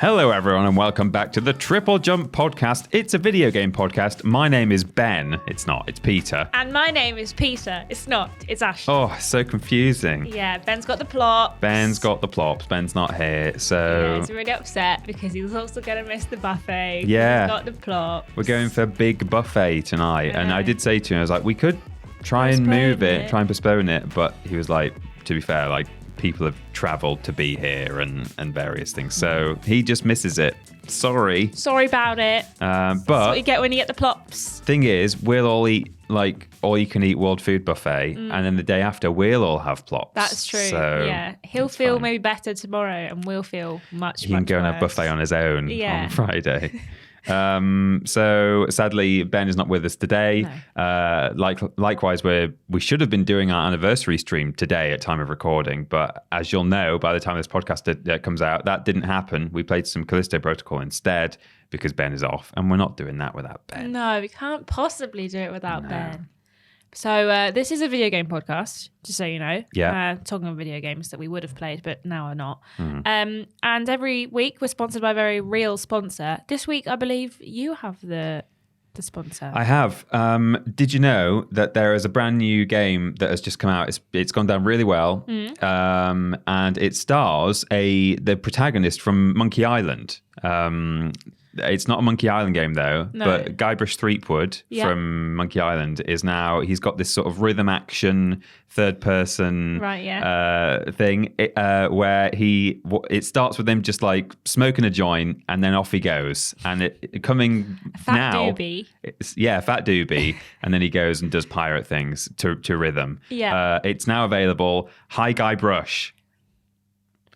Hello, everyone, and welcome back to the TripleJump podcast. It's a video game podcast. My name is Ben. It's not. It's Peter. And my name is Peter. It's not. It's Ashton. Oh, so confusing. Yeah, Ben's got the plot. Ben's got the plops. Ben's not here, so... Yeah, he's really upset because he was also going to miss the buffet. Yeah. He's got the plot. We're going for a big buffet tonight. And I did say to him, I was like, we could try and move it, try and postpone it. But he was like, to be fair, like, people have travelled to be here and various things. So he just misses it. Sorry. Sorry about it. But that's what you get when you get the plops. Thing is, we'll all eat like all you can eat world food buffet, and then the day after we'll all have plops. That's true. So yeah, he'll feel maybe better tomorrow, and we'll feel much. He can go worse. and have buffet on his own on Friday. So sadly, Ben is not with us today. No. Likewise, we should have been doing our anniversary stream today at time of recording, but as you'll know, by the time this podcast comes out, that didn't happen. We played some Callisto Protocol instead because Ben is off, and we're not doing that without Ben. No, we can't possibly do it without Ben. So this is a video game podcast, just so you know. Yeah. Talking of video games that we would have played, but now are not. And every week we're sponsored by a very real sponsor. This week, I believe you have the sponsor. I have. Did you know that there is a brand new game that has just come out? It's gone down really well, and it stars the protagonist from Monkey Island. It's not a Monkey Island game though, but Guybrush Threepwood from Monkey Island he's got this sort of rhythm action third person thing where it starts with him just like smoking a joint and then off he goes, and it coming Fat doobie. Fat doobie, and then he goes and does pirate things to rhythm. It's now available. Hi Guybrush.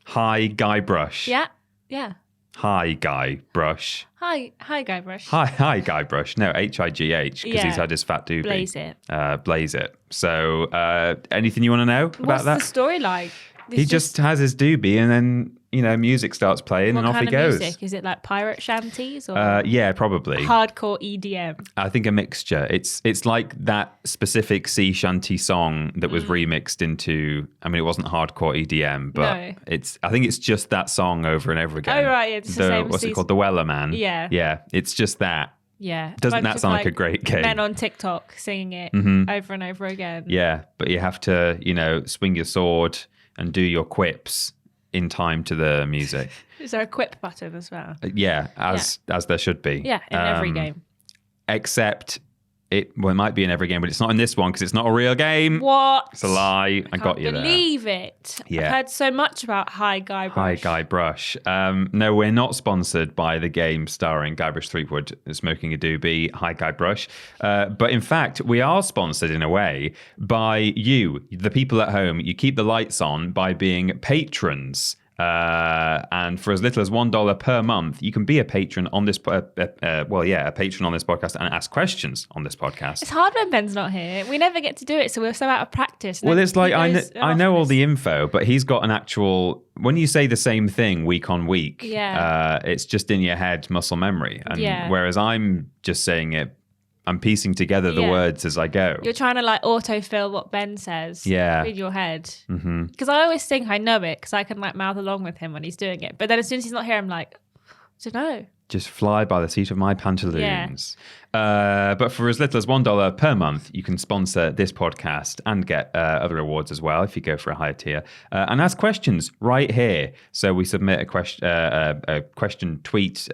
Hi Guybrush. Yeah. Hi Guybrush. Hi Guybrush. Hi Guybrush. No, HIGH, because he's had his fat doobie. Blaze it. So anything you want to know about that? What's the story like? He just has his doobie and then, music starts playing and off he goes. What kind of music? Is it like pirate shanties? Or yeah, probably. Hardcore EDM? I think a mixture. It's like that specific sea shanty song that was remixed into, it wasn't hardcore EDM, but I think it's just that song over and over again. Oh, right. It's the same. What's it called? The Weller Man. Yeah. Yeah, it's just that. Yeah. Doesn't that sound like a great game? Men on TikTok singing it over and over again. Yeah, but you have to, swing your sword and do your quips in time to the music. Is there a quip button as well? Yeah, as there should be. Yeah, in every game. Except it might be in every game, but it's not in this one because it's not a real game. What? It's a lie. I got you there. I believe it. Yeah. I've heard so much about Hi Guybrush. Hi Guybrush. No, we're not sponsored by the game starring Guybrush Threepwood smoking a doobie, Hi Guybrush. But in fact, we are sponsored in a way by you, the people at home. You keep the lights on by being patrons. And for as little as $1 per month, you can be a patron on this. A patron on this podcast and ask questions on this podcast. It's hard when Ben's not here. We never get to do it, so we're so out of practice. Well, it's like I know all the info, but he's got an actual. When you say the same thing week on week, it's just in your head, muscle memory. And whereas I'm just saying it. I'm piecing together the words as I go. You're trying to like autofill what Ben says in your head. Because I always think I know it because I can like mouth along with him when he's doing it. But then as soon as he's not here, I'm like, I don't know. Just fly by the seat of my pantaloons. But for as little as $1 per month, you can sponsor this podcast and get other rewards as well if you go for a higher tier. And ask questions right here. So we submit a question tweet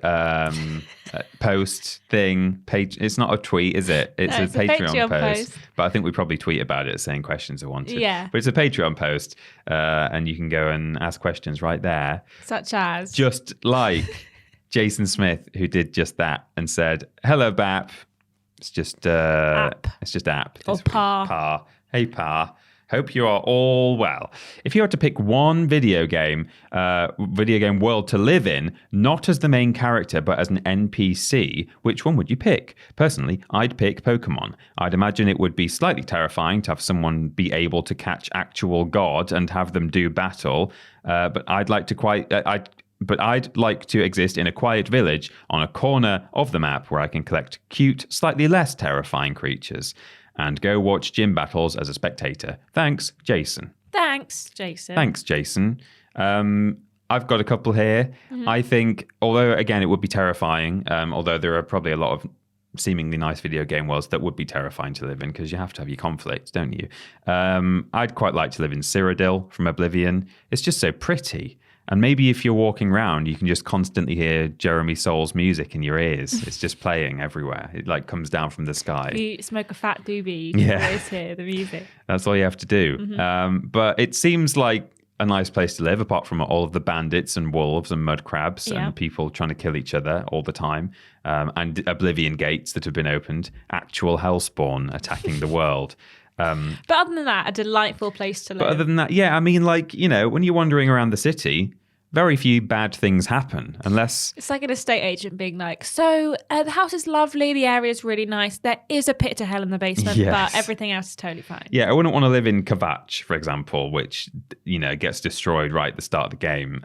post thing. Page. It's not a tweet, is it? It's a Patreon post. But I think we probably tweet about it saying questions are wanted. Yeah. But it's a Patreon post. And you can go and ask questions right there. Such as? Just like... Jason Smith, who did just that and said, "Hello, BAP." It's just app. It's just app. Or Pa. Pa. Hey, Pa. Hope you are all well. If you had to pick one video game world to live in, not as the main character, but as an NPC, which one would you pick? Personally, I'd pick Pokemon. I'd imagine it would be slightly terrifying to have someone be able to catch actual God and have them do battle. But I'd like to exist in a quiet village on a corner of the map where I can collect cute, slightly less terrifying creatures and go watch gym battles as a spectator. Thanks, Jason. Thanks, Jason. I've got a couple here. I think, although again, it would be terrifying, although there are probably a lot of seemingly nice video game worlds that would be terrifying to live in because you have to have your conflicts, don't you? I'd quite like to live in Cyrodiil from Oblivion. It's just so pretty. And maybe if you're walking around, you can just constantly hear Jeremy Soul's music in your ears. It's just playing everywhere. It like comes down from the sky. You smoke a fat doobie, you can always hear the music. That's all you have to do. But it seems like a nice place to live, apart from all of the bandits and wolves and mud crabs and people trying to kill each other all the time. And Oblivion gates that have been opened. Actual hellspawn attacking the world. But other than that, a delightful place to live. But other than that, I mean, like, when you're wandering around the city, very few bad things happen unless... It's like an estate agent being like, so the house is lovely, the area is really nice, there is a pit to hell in the basement, but everything else is totally fine. Yeah, I wouldn't want to live in Kvatch, for example, which, gets destroyed right at the start of the game.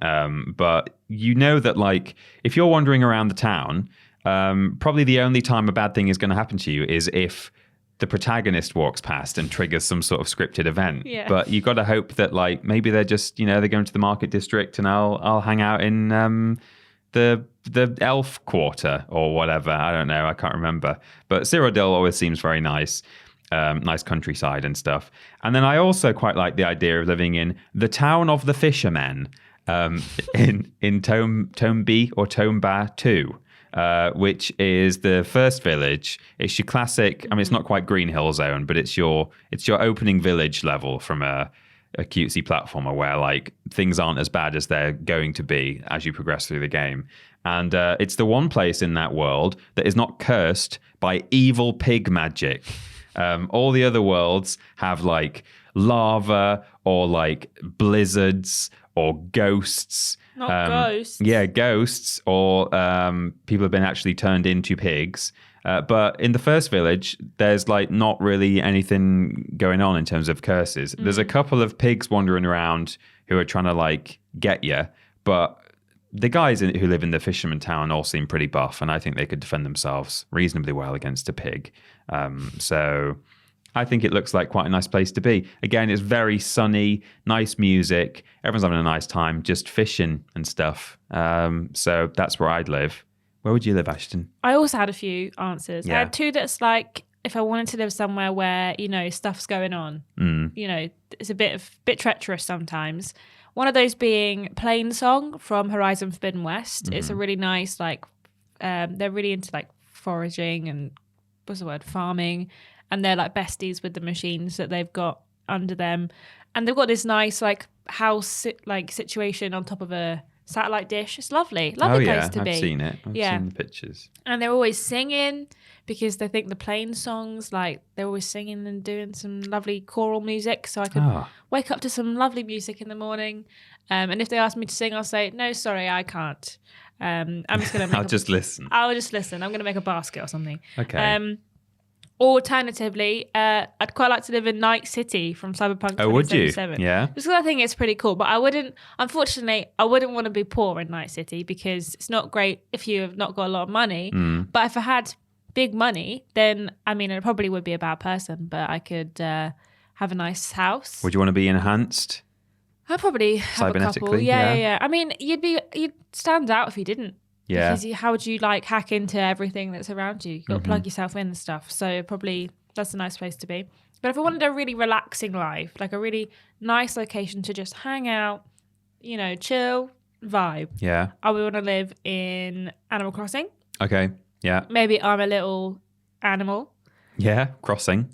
But that, like, if you're wandering around the town, probably the only time a bad thing is going to happen to you is if the protagonist walks past and triggers some sort of scripted event. Yeah. But you got to hope that, like, maybe they're just, they're going to the market district and I'll hang out in the elf quarter or whatever. I don't know. I can't remember. But Cyrodiil always seems very nice. Nice countryside and stuff. And then I also quite like the idea of living in the town of the fishermen in Tombi or Tomba 2. Which is the first village. It's your classic. I mean, it's not quite Green Hill Zone, but it's your opening village level from a cutesy platformer where like things aren't as bad as they're going to be as you progress through the game. And it's the one place in that world that is not cursed by evil pig magic. All the other worlds have like lava or like blizzards or ghosts. Not ghosts. Yeah, ghosts or people have been actually turned into pigs. But in the first village, there's like not really anything going on in terms of curses. There's a couple of pigs wandering around who are trying to like get you. But the guys who live in the fisherman town all seem pretty buff. And I think they could defend themselves reasonably well against a pig. So I think it looks like quite a nice place to be. Again, it's very sunny, nice music. Everyone's having a nice time, just fishing and stuff. So that's where I'd live. Where would you live, Ashton? I also had a few answers. Yeah. I had two that's like, if I wanted to live somewhere where, stuff's going on, it's a bit treacherous sometimes. One of those being Plain Song from Horizon Forbidden West. It's a really nice, like, they're really into like foraging and, farming. And they're like besties with the machines that they've got under them. And they've got this nice like house like situation on top of a satellite dish. It's lovely. Lovely place to be. I've seen it. I've seen the pictures. And they're always singing because they think the Plain songs, like they're always singing and doing some lovely choral music. So I could wake up to some lovely music in the morning. And if they ask me to sing, I'll say, no, sorry, I can't. I'm just going to I'll just listen. I'll just listen. I'm going to make a basket or something. Okay. Alternatively, I'd quite like to live in Night City from Cyberpunk 2077. Oh, would you? Yeah. Just because I think it's pretty cool. But I wouldn't want to be poor in Night City because it's not great if you've not got a lot of money. But if I had big money, then, I mean, I probably would be a bad person, but I could have a nice house. Would you want to be enhanced? I'd probably have a couple. Yeah. I mean, you'd stand out if you didn't. Yeah. Because how would you like hack into everything that's around you? You've got to plug yourself in and stuff. So probably that's a nice place to be. But if I wanted a really relaxing life, like a really nice location to just hang out, chill, vibe. Yeah. I would want to live in Animal Crossing. Okay. Yeah. Maybe I'm a little animal. Yeah. Crossing.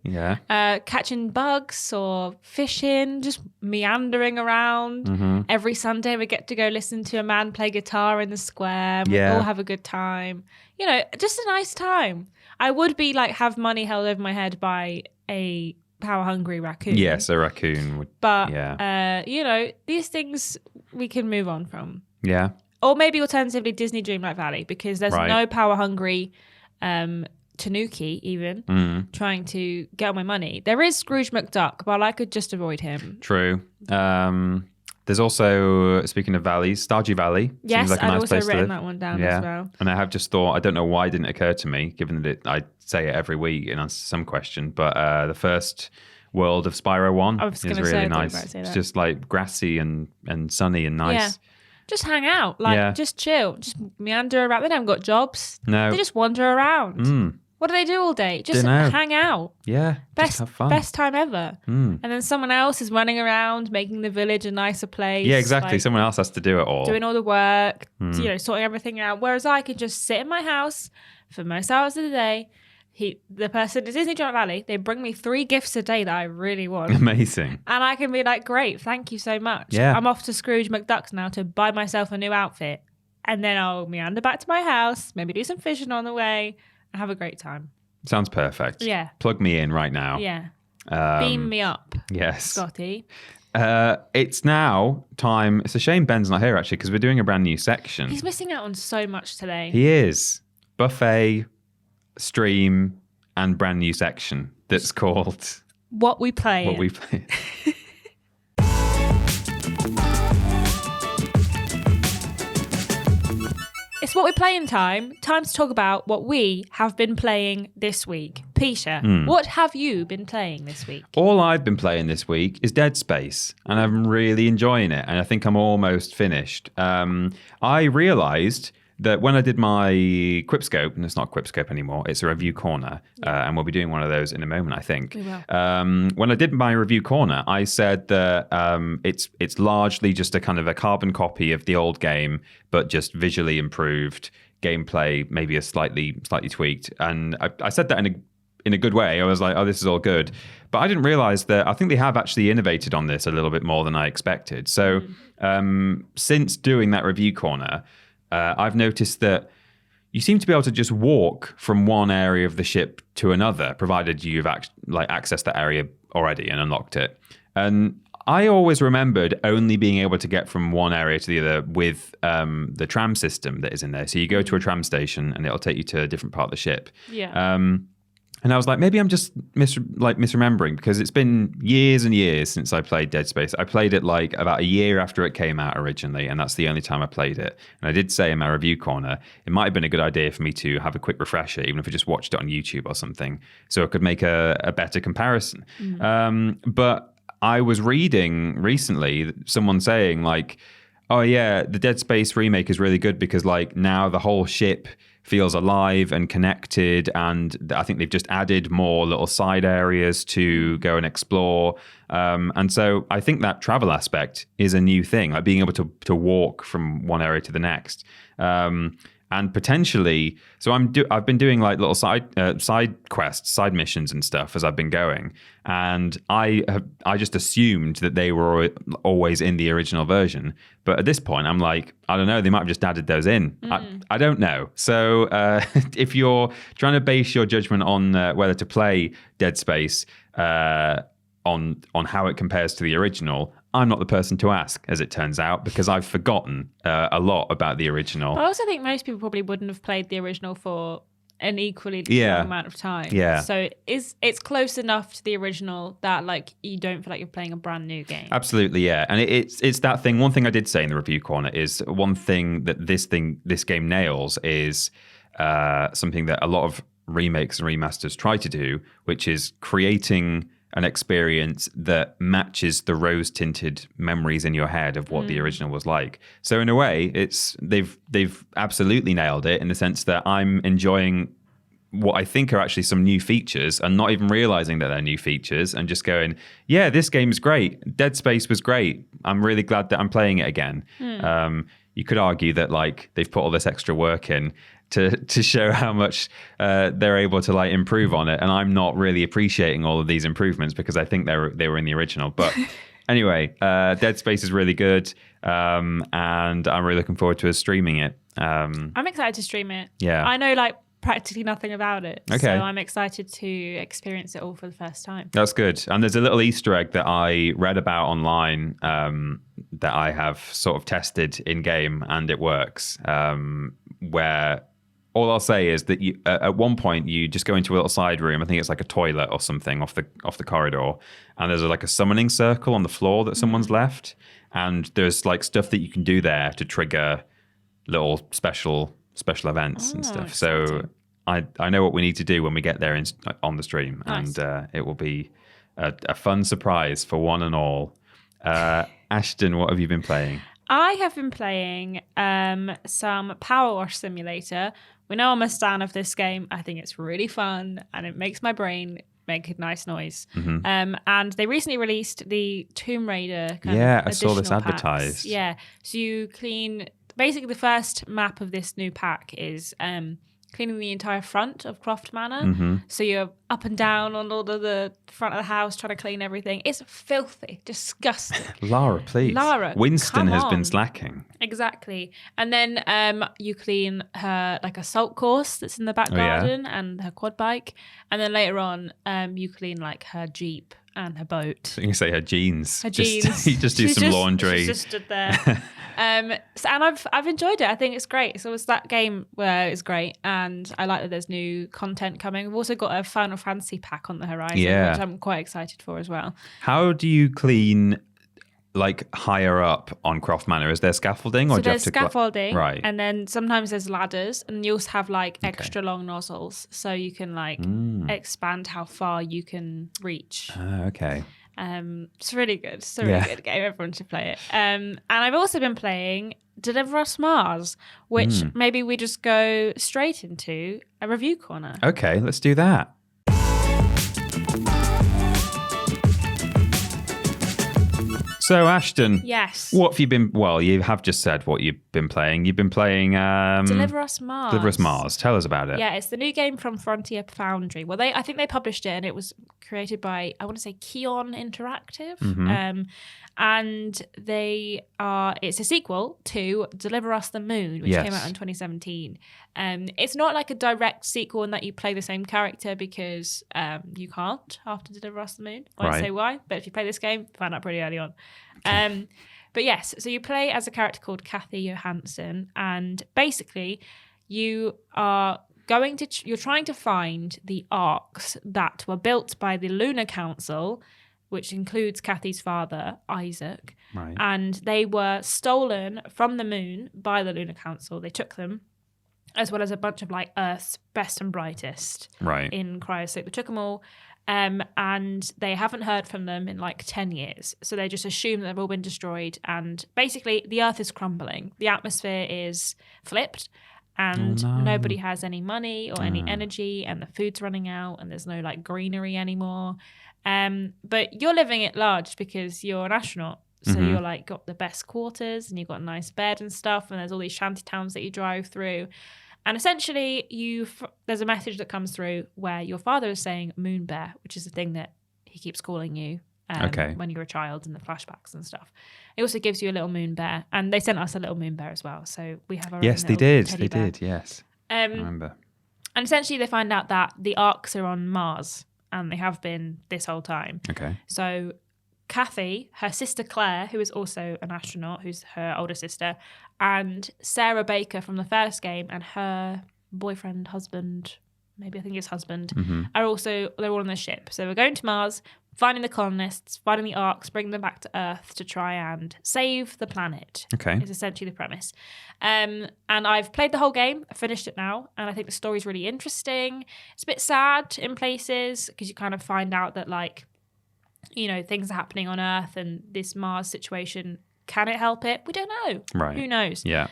Yeah. Catching bugs or fishing, just meandering around. Every Sunday we get to go listen to a man play guitar in the square. We all have a good time. Just a nice time. I would be like have money held over my head by a power hungry raccoon. Yes, a raccoon would. But these things we can move on from. Yeah. Or maybe alternatively Disney Dreamlight Valley because there's no power hungry Tanuki even trying to get all my money. There is Scrooge McDuck, but I could just avoid him. True. There's also, speaking of valleys, Stardew Valley. Yes, seems like a I've nice also place written to live. that one down as well. And I have just thought, I don't know why it didn't occur to me, given that I say it every week in answer to some question, but the first world of Spyro 1 I was is gonna really say, I thought you were nice. about to say It's that. just like grassy and sunny and nice. Yeah. Just hang out, like Yeah. just chill, just meander around. They haven't got jobs. No. They just wander around. What do they do all day? Just Dunno. hang out. Yeah, just have fun. Best time ever. And then someone else is running around, making the village a nicer place. Yeah, exactly. like, Someone else has to do it all. doing all the work, sorting everything out. Whereas I can just sit in my house for most hours of the day. The person at Disney Giant Valley, they bring me 3 gifts a day that I really want. Amazing. And I can be like, great, thank you so much. Yeah. I'm off to Scrooge McDuck's now to buy myself a new outfit. And then I'll meander back to my house, maybe do some fishing on the way, and have a great time. Sounds perfect. Yeah. Plug me in right now. Yeah. Beam me up, Yes. Scotty. It's now time. It's a shame Ben's not here, actually, because we're doing a brand new section. He's missing out on so much today. He is. Buffet, stream, and brand new section that's called What We Play. What We Play. It's What We Play in time. Time to talk about what we have been playing this week. Pisha, what have you been playing this week? All I've been playing this week is Dead Space, and I'm really enjoying it, and I think I'm almost finished. I realised that when I did my Quipscope, and it's not Quipscope anymore, it's a review corner, and we'll be doing one of those in a moment, I think. We will. When I did my review corner, I said that it's largely just a kind of a carbon copy of the old game, but just visually improved, gameplay maybe a slightly tweaked, and I said that in a good way. I was like, oh, this is all good. But I didn't realize that I think they have actually innovated on this a little bit more than I expected. So since doing that review corner, I've noticed that you seem to be able to just walk from one area of the ship to another, provided you've accessed that area already and unlocked it. And I always remembered only being able to get from one area to the other with the tram system that is in there. So you go to a tram station and it'll take you to a different part of the ship. Yeah. And I was like, maybe I'm just misremembering, because it's been years and years since I played Dead Space. I played it like about a year after it came out originally, and that's the only time I played it. And I did say in my review corner, it might have been a good idea for me to have a quick refresher, even if I just watched it on YouTube or something, so I could make a better comparison. But I was reading recently someone saying like, oh yeah, the Dead Space remake is really good because like now the whole ship feels alive and connected, and I think they've just added more little side areas to go and explore. And so I think that travel aspect is a new thing, like being able to walk from one area to the next. And potentially, so I've been doing like little side quests, side missions and stuff as I've been going, and I just assumed that they were always in the original version. But at this point, I'm like, I don't know, they might have just added those in. I don't know. So if you're trying to base your judgment on whether to play Dead Space on how it compares to the original, I'm not the person to ask, as it turns out, because I've forgotten a lot about the original. I also think most people probably wouldn't have played the original for an equally long amount of time. Yeah. So it's close enough to the original that like you don't feel like you're playing a brand new game. Absolutely, yeah. And it's that thing. One thing I did say in the review corner is one thing that this game nails is something that a lot of remakes and remasters try to do, which is creating an experience that matches the rose-tinted memories in your head of what the original was like. So in a way, they've absolutely nailed it in the sense that I'm enjoying what I think are actually some new features and not even realizing that they're new features and just going, yeah, this game's great. Dead Space was great. I'm really glad that I'm playing it again. You could argue that like they've put all this extra work in to show how much they're able to like improve on it, and I'm not really appreciating all of these improvements because I think they were in the original. But anyway, Dead Space is really good, and I'm really looking forward to us streaming it. I'm excited to stream it. Yeah, I know like practically nothing about it, okay. So I'm excited to experience it all for the first time. That's good. And there's a little Easter egg that I read about online that I have sort of tested in game, and it works. Where all I'll say is that you, at one point you just go into a little side room. I think it's like a toilet or something off the corridor, and there's like a summoning circle on the floor that someone's left, and there's like stuff that you can do there to trigger little special events and stuff. Exciting. So I know what we need to do when we get there on the stream, Nice. and it will be a fun surprise for one and all. Ashton, what have you been playing? I have been playing some Power Wash Simulator. We know I'm a stan of this game. I think it's really fun and it makes my brain make a nice noise. And they recently released the Tomb Raider kind of I saw this additional advertised. packs. Yeah. So you clean... Basically, the first map of this new pack is cleaning the entire front of Croft Manor. So you're up and down on all of the front of the house trying to clean everything. It's filthy, disgusting. Lara, please. Lara, Winston come has on. been slacking. Exactly. And then you clean her like a salt course that's in the back garden and her quad bike. And then later on, you clean like her Jeep and her boat. So you can say her jeans. Her jeans. You just do some laundry. She's just stood there. And I've enjoyed it. I think it's great. So it's that game where it's great, and I like that there's new content coming. We've also got a Final Fantasy pack on the horizon, which I'm quite excited for as well. How do you clean like higher up on Croft Manor? Is there scaffolding, or So do you there's have to scaffolding, right? And then sometimes there's ladders, and you also have like extra long nozzles, so you can like expand how far you can reach. Okay. It's really good. It's a really good game. Everyone should play it. And I've also been playing Deliver Us Mars, which maybe we just go straight into a review corner. Okay, let's do that. So, Ashton, Yes. what have you been... Well, you have just said what you've been playing. You've been playing... Deliver Us Mars. Deliver Us Mars. Tell us about it. Yeah, it's the new game from Frontier Foundry. Well, I think they published it, and it was created by, I want to say, Ciaran Interactive. And it's a sequel to Deliver Us the Moon, which came out in 2017. It's not like a direct sequel in that you play the same character, because you can't after Deliver Us the Moon. I won't say why, but if you play this game, find out pretty early on. But yes, so you play as a character called Kathy Johansson, and basically you are you're trying to find the arcs that were built by the Lunar Council, which includes Kathy's father, Isaac. Right. And they were stolen from the moon by the Lunar Council. They took them, as well as a bunch of like Earth's best and brightest in cryosleep. They took them all, and they haven't heard from them in like 10 years. So they just assume that they've all been destroyed. And basically, the Earth is crumbling. The atmosphere is flipped. And nobody has any money or any energy, and the food's running out, and there's no like greenery anymore. But you're living at large because you're an astronaut. So you're like got the best quarters, and you've got a nice bed and stuff, and there's all these shanty towns that you drive through. And essentially there's a message that comes through where your father is saying moon bear, which is the thing that he keeps calling you when you're a child in the flashbacks and stuff. It also gives you a little moon bear, and they sent us a little moon bear as well. So we have our Yes, own they did. teddy They bear. did. Yes. I remember. And essentially they find out that the arcs are on Mars, and they have been this whole time. Okay. So Kathy, her sister Claire, who is also an astronaut, who's her older sister, and Sarah Baker from the first game, and her boyfriend, husband, maybe I think it's husband, they're all on the ship. So we're going to Mars, finding the colonists, finding the arcs, bringing them back to Earth to try and save the planet. Okay. Is essentially the premise. And I've played the whole game. I finished it now, and I think the story's really interesting. It's a bit sad in places, because you kind of find out that like, you know, things are happening on Earth, and this Mars situation, can it help it? We don't know. Right. Who knows? Yeah.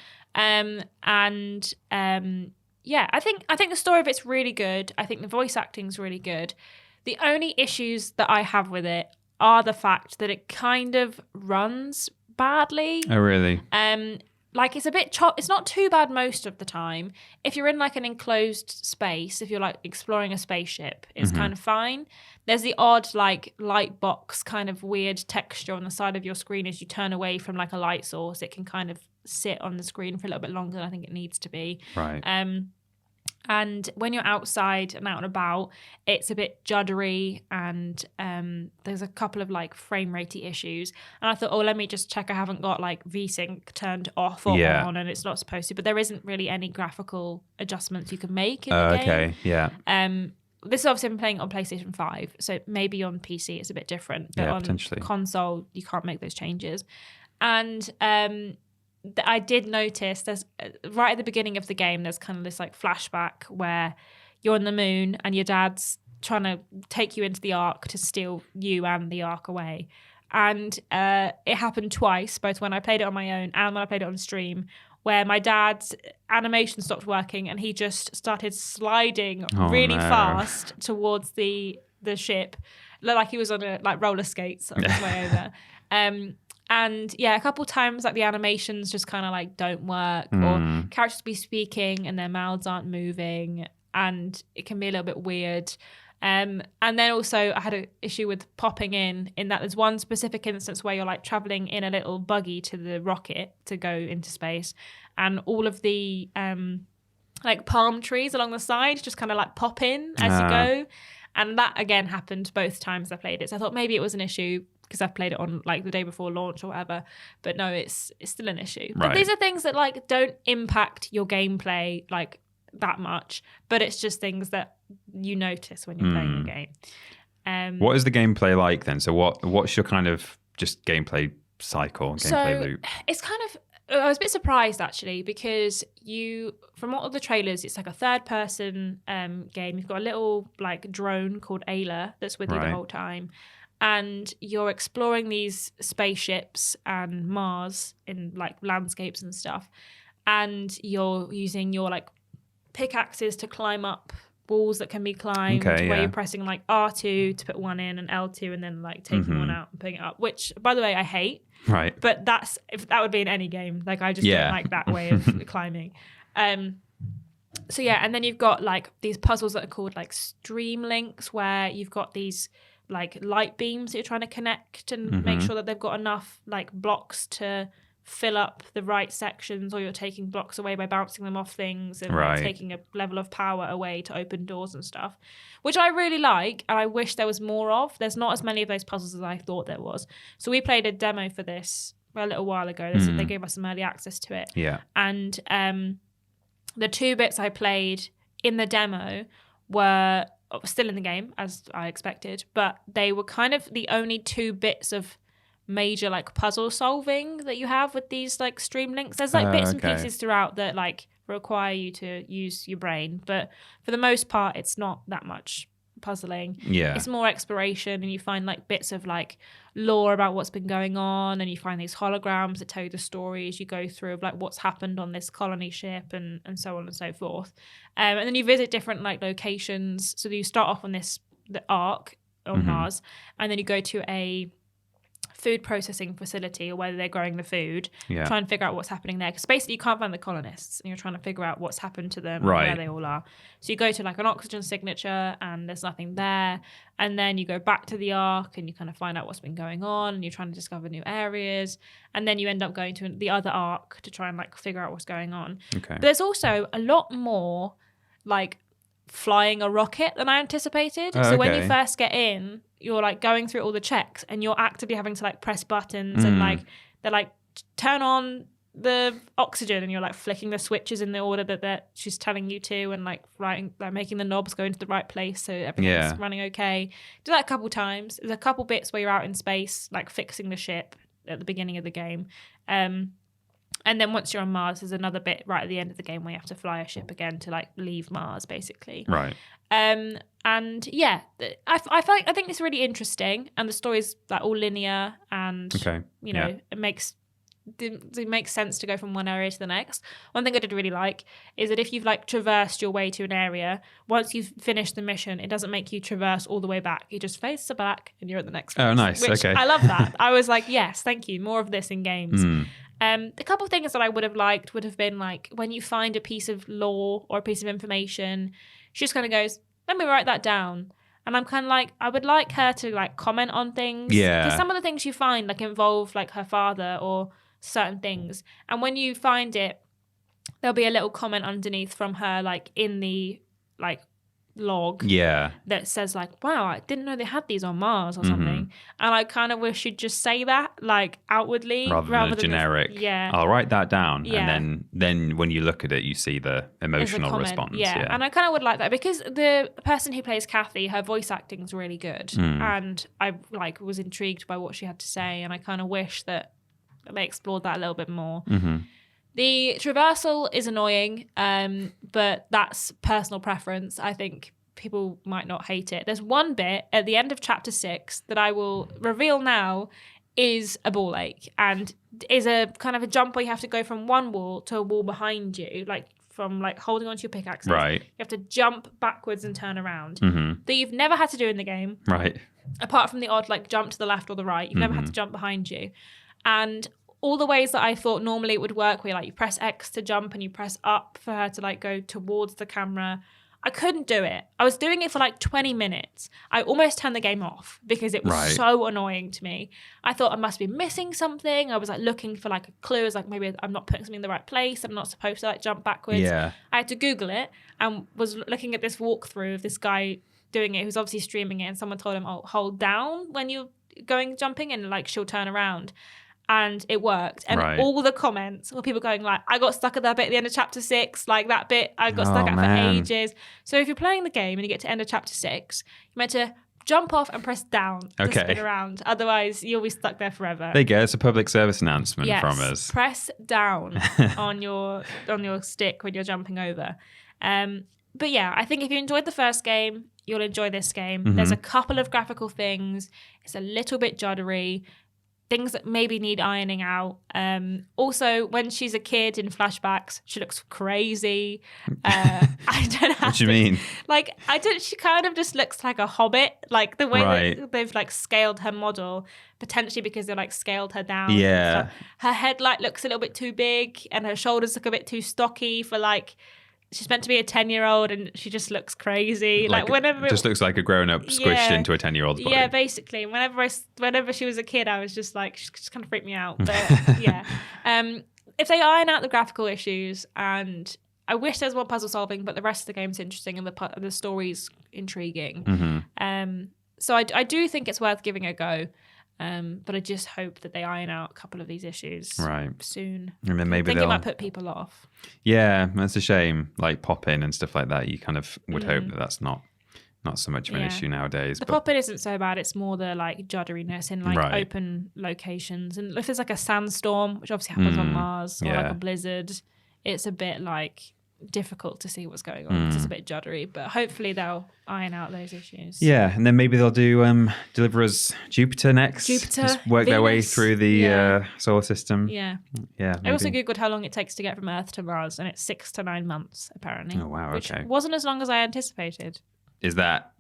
Yeah, I think the story of it's really good. I think the voice acting's really good. The only issues that I have with it are the fact that it kind of runs badly. Oh, really? Like it's a bit it's not too bad most of the time. If you're in like an enclosed space, if you're like exploring a spaceship, it's kind of fine. There's the odd like light box kind of weird texture on the side of your screen as you turn away from like a light source. It can kind of sit on the screen for a little bit longer than I think it needs to be. Right. And when you're outside and out and about, it's a bit juddery, and there's a couple of like frame ratey issues. And I thought, oh, let me just check I haven't got like VSync turned off or on, and it's not supposed to. But there isn't really any graphical adjustments you can make in the game. Okay, yeah. This is obviously I've been playing on PlayStation 5, so maybe on PC it's a bit different. But on potentially. console, you can't make those changes. And I did notice there's right at the beginning of the game, there's kind of this like flashback where you're on the moon and your dad's trying to take you into the Ark to steal you and the Ark away. And it happened twice, both when I played it on my own and when I played it on stream, where my dad's animation stopped working and he just started sliding really fast towards the ship, like he was on roller skates on his way over. And yeah, a couple times like the animations just kind of like don't work, or characters be speaking and their mouths aren't moving, and it can be a little bit weird. And then also I had an issue with popping in that there's one specific instance where you're like traveling in a little buggy to the rocket to go into space, and all of the like palm trees along the side just kind of like pop in as you go. And that again happened both times I played it. So I thought maybe it was an issue because I've played it on like the day before launch or whatever. But no, it's still an issue. Right. But these are things that like don't impact your gameplay like that much, but it's just things that you notice when you're playing the game. What is the gameplay like then? So what's your kind of just gameplay cycle, gameplay loop? It's kind of, I was a bit surprised actually, because from all of the trailers, it's like a third-person game. You've got a little like drone called Ayla that's with you the whole time, and you're exploring these spaceships and Mars in like landscapes and stuff, and you're using your like pickaxes to climb up walls that can be climbed, where you're pressing like R2 to put one in and L2 and then like taking one out and putting it up, which by the way I hate. Right. But that would be in any game. Like I just don't like that way of climbing. So yeah, and then you've got like these puzzles that are called like stream links, where you've got these like light beams that you're trying to connect and make sure that they've got enough like blocks to fill up the right sections, or you're taking blocks away by bouncing them off things and like, taking a level of power away to open doors and stuff, which I really like and I wish there was more of. There's not as many of those puzzles as I thought there was. So we played a demo for this a little while ago. They gave us some early access to it. Yeah. And the 2 bits I played in the demo were still in the game, as I expected, but they were kind of the only 2 bits of major like puzzle solving that you have with these like stream links. There's like bits and pieces throughout that like require you to use your brain, but for the most part it's not that much puzzling. It's more exploration, and you find like bits of like lore about what's been going on, and you find these holograms that tell you the stories you go through of like what's happened on this colony ship and so on and so forth. And then you visit different like locations. So you start off on the Ark on Mars, and then you go to a food processing facility, or whether they're growing the food, try and figure out what's happening there, because basically you can't find the colonists and you're trying to figure out what's happened to them and where they all are. So you go to like an oxygen signature and there's nothing there, and then you go back to the Ark and you kind of find out what's been going on, and you're trying to discover new areas, and then you end up going to the other Ark to try and like figure out what's going on. But there's also a lot more like flying a rocket than I anticipated. So when you first get in, you're like going through all the checks and you're actively having to like press buttons and like they're like turn on the oxygen, and you're like flicking the switches in the order that she's telling you to, and like making the knobs go into the right place so everything's running okay. Do that a couple times. There's a couple bits where you're out in space like fixing the ship at the beginning of the game. And then once you're on Mars, there's another bit right at the end of the game where you have to fly a ship again to like leave Mars, basically. Right. And yeah, I think it's really interesting, and the story's like all linear, and you know it makes sense to go from one area to the next. One thing I did really like is that if you've like traversed your way to an area, once you've finished the mission, it doesn't make you traverse all the way back. You just face the back and you're at the next place. Oh, nice. Which I love that. I was like, yes, thank you. More of this in games. A couple of things that I would have liked would have been like when you find a piece of lore or a piece of information, she just kind of goes, let me write that down. And I'm kind of like, I would like her to like comment on things. Yeah. Because some of the things you find like involve like her father or certain things. And when you find it, there'll be a little comment underneath from her like in the like log that says like, wow, I didn't know they had these on Mars or something. And I kind of wish you'd just say that like outwardly rather than generic. I'll write that down, and then when you look at it, you see the emotional response. And I kind of would like that, because the person who plays Kathy, her voice acting is really good, and I like was intrigued by what she had to say, and I kind of wish that they explored that a little bit more. The traversal is annoying, but that's personal preference. I think people might not hate it. There's one bit at the end of chapter 6 that I will reveal now is a ball ache, and is a kind of a jump where you have to go from one wall to a wall behind you, like from like holding onto your pickaxes. Right. You have to jump backwards and turn around. That you've never had to do in the game. Right. Apart from the odd like jump to the left or the right. You've never had to jump behind you. And all the ways that I thought normally it would work, where like you press X to jump and you press up for her to like go towards the camera, I couldn't do it. I was doing it for like 20 minutes. I almost turned the game off because it was so annoying to me. I thought I must be missing something. I was like looking for like a clue. I was like, maybe I'm not putting something in the right place. I'm not supposed to like jump backwards. Yeah. I had to Google it and was looking at this walkthrough of this guy doing it who's obviously streaming it, and someone told him, oh, hold down when you're jumping and like she'll turn around. And it worked. And all the comments were people going like, I got stuck at that bit at the end of chapter 6, like that bit I got stuck at for ages. So if you're playing the game and you get to end of chapter 6, you're meant to jump off and press down to spin around. Otherwise, you'll be stuck there forever. There you go. It's a public service announcement from us. Press down on your stick when you're jumping over. But yeah, I think if you enjoyed the first game, you'll enjoy this game. There's a couple of graphical things. It's a little bit juddery. Things that maybe need ironing out. Also, when she's a kid in flashbacks, she looks crazy. I don't know. What do you mean? Like, she kind of just looks like a hobbit. Like the way that they've like scaled her model, potentially because they like scaled her down. Yeah. Her head like looks a little bit too big, and her shoulders look a bit too stocky for like. She's meant to be a 10-year-old and she just looks crazy. Like whenever just looks like a grown-up squished into a 10-year-old's body. Yeah, basically. Whenever she was a kid, I was just like, she just kind of freaked me out. But yeah. If they iron out the graphical issues, and I wish there was more puzzle solving, but the rest of the game's interesting and the story's intriguing. So I do think it's worth giving a go. But I just hope that they iron out a couple of these issues soon. And then maybe it might put people off. Yeah, that's a shame. Like pop-in and stuff like that. You kind of would hope that that's not so much of an issue nowadays. The pop-in isn't so bad. It's more the like judderiness in like open locations. And if there's like a sandstorm, which obviously happens on Mars, or like a blizzard, it's a bit like difficult to see what's going on because it's a bit juddery, but hopefully they'll iron out those issues. Yeah, and then maybe they'll do deliver us Jupiter next. Just work their way through the solar system. Yeah. I also googled how long it takes to get from Earth to Mars, and it's 6 to 9 months apparently. Oh wow, which wasn't as long as I anticipated. Is that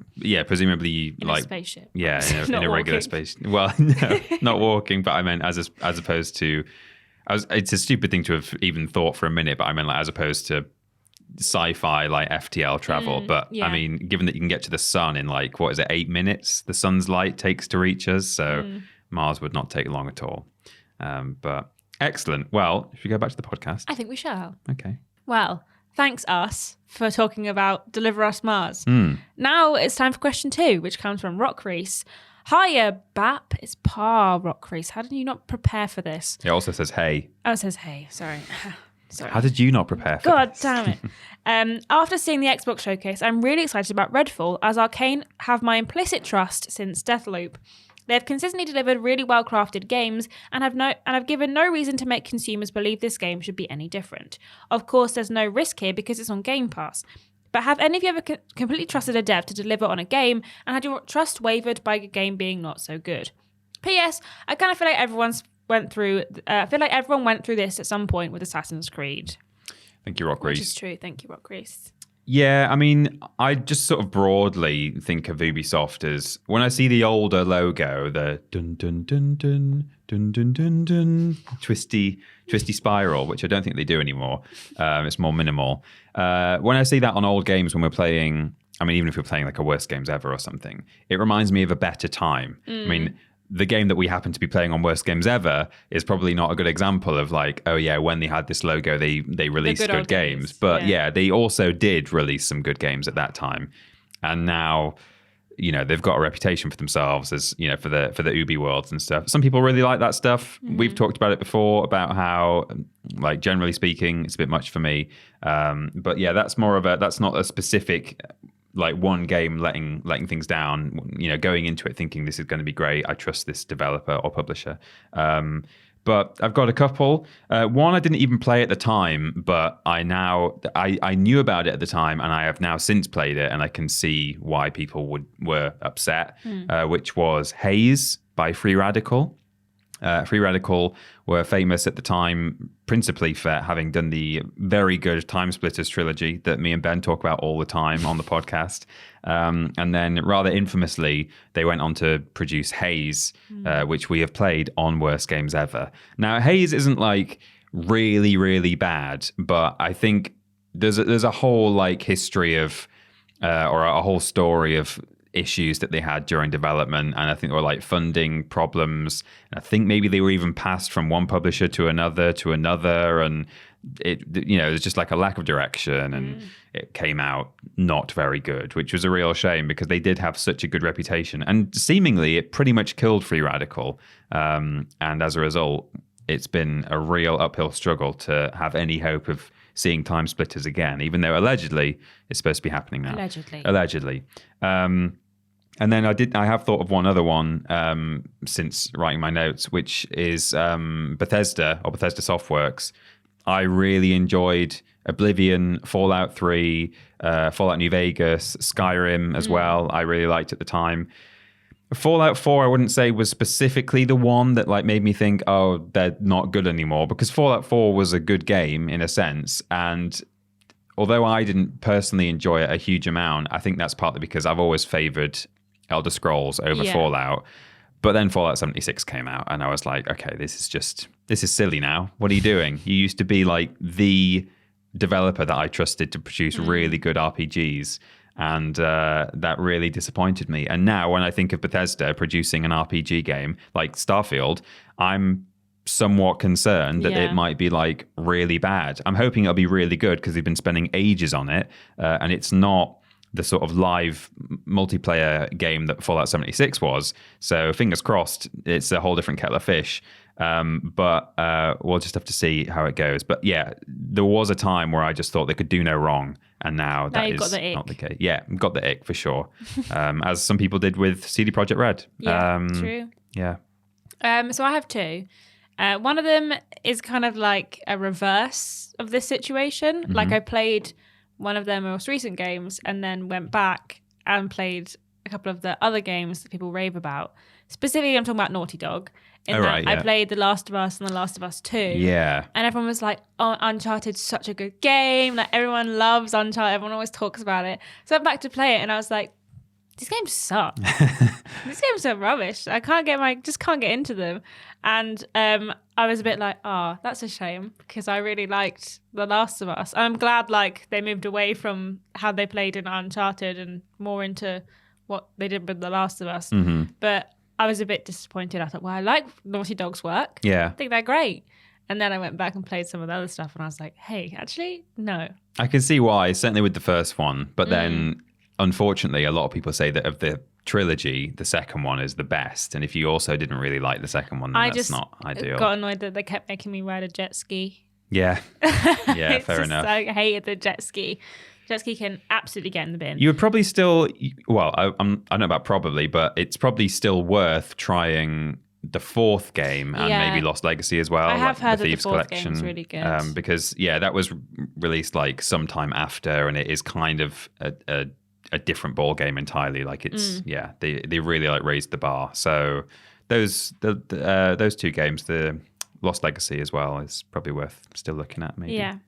presumably in like a spaceship? Yeah, in a regular space. Well, no, not walking, but I meant as opposed to. It's a stupid thing to have even thought for a minute, but I meant like as opposed to sci-fi like FTL travel. But I mean, given that you can get to the sun in like 8 minutes, the sun's light takes to reach us, so Mars would not take long at all. But excellent. Well, should we go back to the podcast? I think we shall. Okay. Well, thanks us for talking about Deliver Us Mars. Now it's time for question 2, which comes from Rock Reese. Hiya, Bap. It's Pa Rock Reese. How did you not prepare for this? It also says hey. Oh, it says hey. Sorry. How did you not prepare for God this? damn it. After seeing the Xbox showcase, I'm really excited about Redfall, as Arcane have my implicit trust since Deathloop. They've consistently delivered really well-crafted games and have given no reason to make consumers believe this game should be any different. Of course, there's no risk here because it's on Game Pass. But have any of you ever completely trusted a dev to deliver on a game, and had your trust wavered by a game being not so good? P.S. I kind of feel like everyone went through this at some point with Assassin's Creed. Thank you, Rock Reese. Which is true. Thank you, Rock Reese. Yeah, I mean, I just sort of broadly think of Ubisoft as, when I see the older logo, the dun dun dun dun dun dun dun dun twisty spiral, which I don't think they do anymore. It's more minimal. When I see that on old games when we're playing, I mean, even if we're playing like a worst games ever or something, it reminds me of a better time. I mean, the game that we happen to be playing on Worst Games Ever is probably not a good example of like, oh yeah, when they had this logo, they released good games. But yeah, they also did release some good games at that time. And now, you know, they've got a reputation for themselves as, you know, for the Ubi worlds and stuff. Some people really like that stuff. We've talked about it before, about how, like, generally speaking, it's a bit much for me. But yeah, that's not a specific, like, one game letting things down, you know, going into it thinking this is going to be great. I trust this developer or publisher. But I've got a couple. One I didn't even play at the time, but I knew about it at the time, and I have now since played it, and I can see why people were upset, which was Haze by Free Radical. Free Radical were famous at the time principally for having done the very good Time Splitters trilogy that me and Ben talk about all the time on the podcast. And then rather infamously, they went on to produce Haze, which we have played on Worst Games Ever. Now, Haze isn't like really, really bad, but I think there's a whole like history of or a whole story of issues that they had during development, and I think there were like funding problems, and I think maybe they were even passed from one publisher to another, and there's just like a lack of direction, and it came out not very good, which was a real shame because they did have such a good reputation, and seemingly it pretty much killed Free Radical, and as a result it's been a real uphill struggle to have any hope of seeing Time Splitters again, even though allegedly it's supposed to be happening now. Allegedly. And then I have thought of one other one since writing my notes, which is Bethesda Softworks. I really enjoyed Oblivion, Fallout 3, Fallout New Vegas, Skyrim as well. I really liked at the time. Fallout 4, I wouldn't say was specifically the one that like made me think, oh, they're not good anymore, because Fallout 4 was a good game in a sense, and although I didn't personally enjoy it a huge amount, I think that's partly because I've always favored Elder Scrolls over Fallout. But then Fallout 76 came out, and I was like, okay, this is silly now. What are you doing? You used to be like the developer that I trusted to produce really good RPGs, and that really disappointed me. And now when I think of Bethesda producing an RPG game like Starfield, I'm somewhat concerned that it might be like really bad. I'm hoping it'll be really good because they've been spending ages on it, and it's not the sort of live multiplayer game that Fallout 76 was. So fingers crossed, it's a whole different kettle of fish. But we'll just have to see how it goes. But yeah, there was a time where I just thought they could do no wrong, and now that is not the case. Yeah, got the ick for sure. As some people did with CD Projekt Red. Yeah, true. Yeah. So I have two. One of them is kind of like a reverse of this situation. Mm-hmm. Like I played one of their most recent games and then went back and played a couple of the other games that people rave about. Specifically, I'm talking about Naughty Dog. I played The Last of Us and The Last of Us 2. Yeah. And everyone was like, oh, Uncharted's such a good game. Like everyone loves Uncharted. Everyone always talks about it. So I went back to play it and I was like, these games suck. These games are rubbish. I just can't get into them. And I was a bit like, oh, that's a shame because I really liked The Last of Us. I'm glad like they moved away from how they played in Uncharted and more into what they did with The Last of Us. Mm-hmm. But I was a bit disappointed. I thought, well, I like Naughty Dog's work. Yeah. I think they're great. And then I went back and played some of the other stuff and I was like, hey, actually, no. I can see why, certainly with the first one. But then, unfortunately, a lot of people say that of the trilogy, the second one is the best. And if you also didn't really like the second one, then that's not ideal. I got annoyed that they kept making me ride a jet ski. Yeah. Yeah, fair enough. I hated the jet ski. Jet ski can absolutely get in the bin. You would probably still, well, I don't know about probably, but it's probably still worth trying the fourth game and maybe Lost Legacy as well. I have heard the Thieves that the fourth Collection, game's really good. because, that was released like sometime after, and it is kind of a different ball game entirely. Like it's, they really like raised the bar. So those two games, the Lost Legacy as well, is probably worth still looking at maybe. Yeah.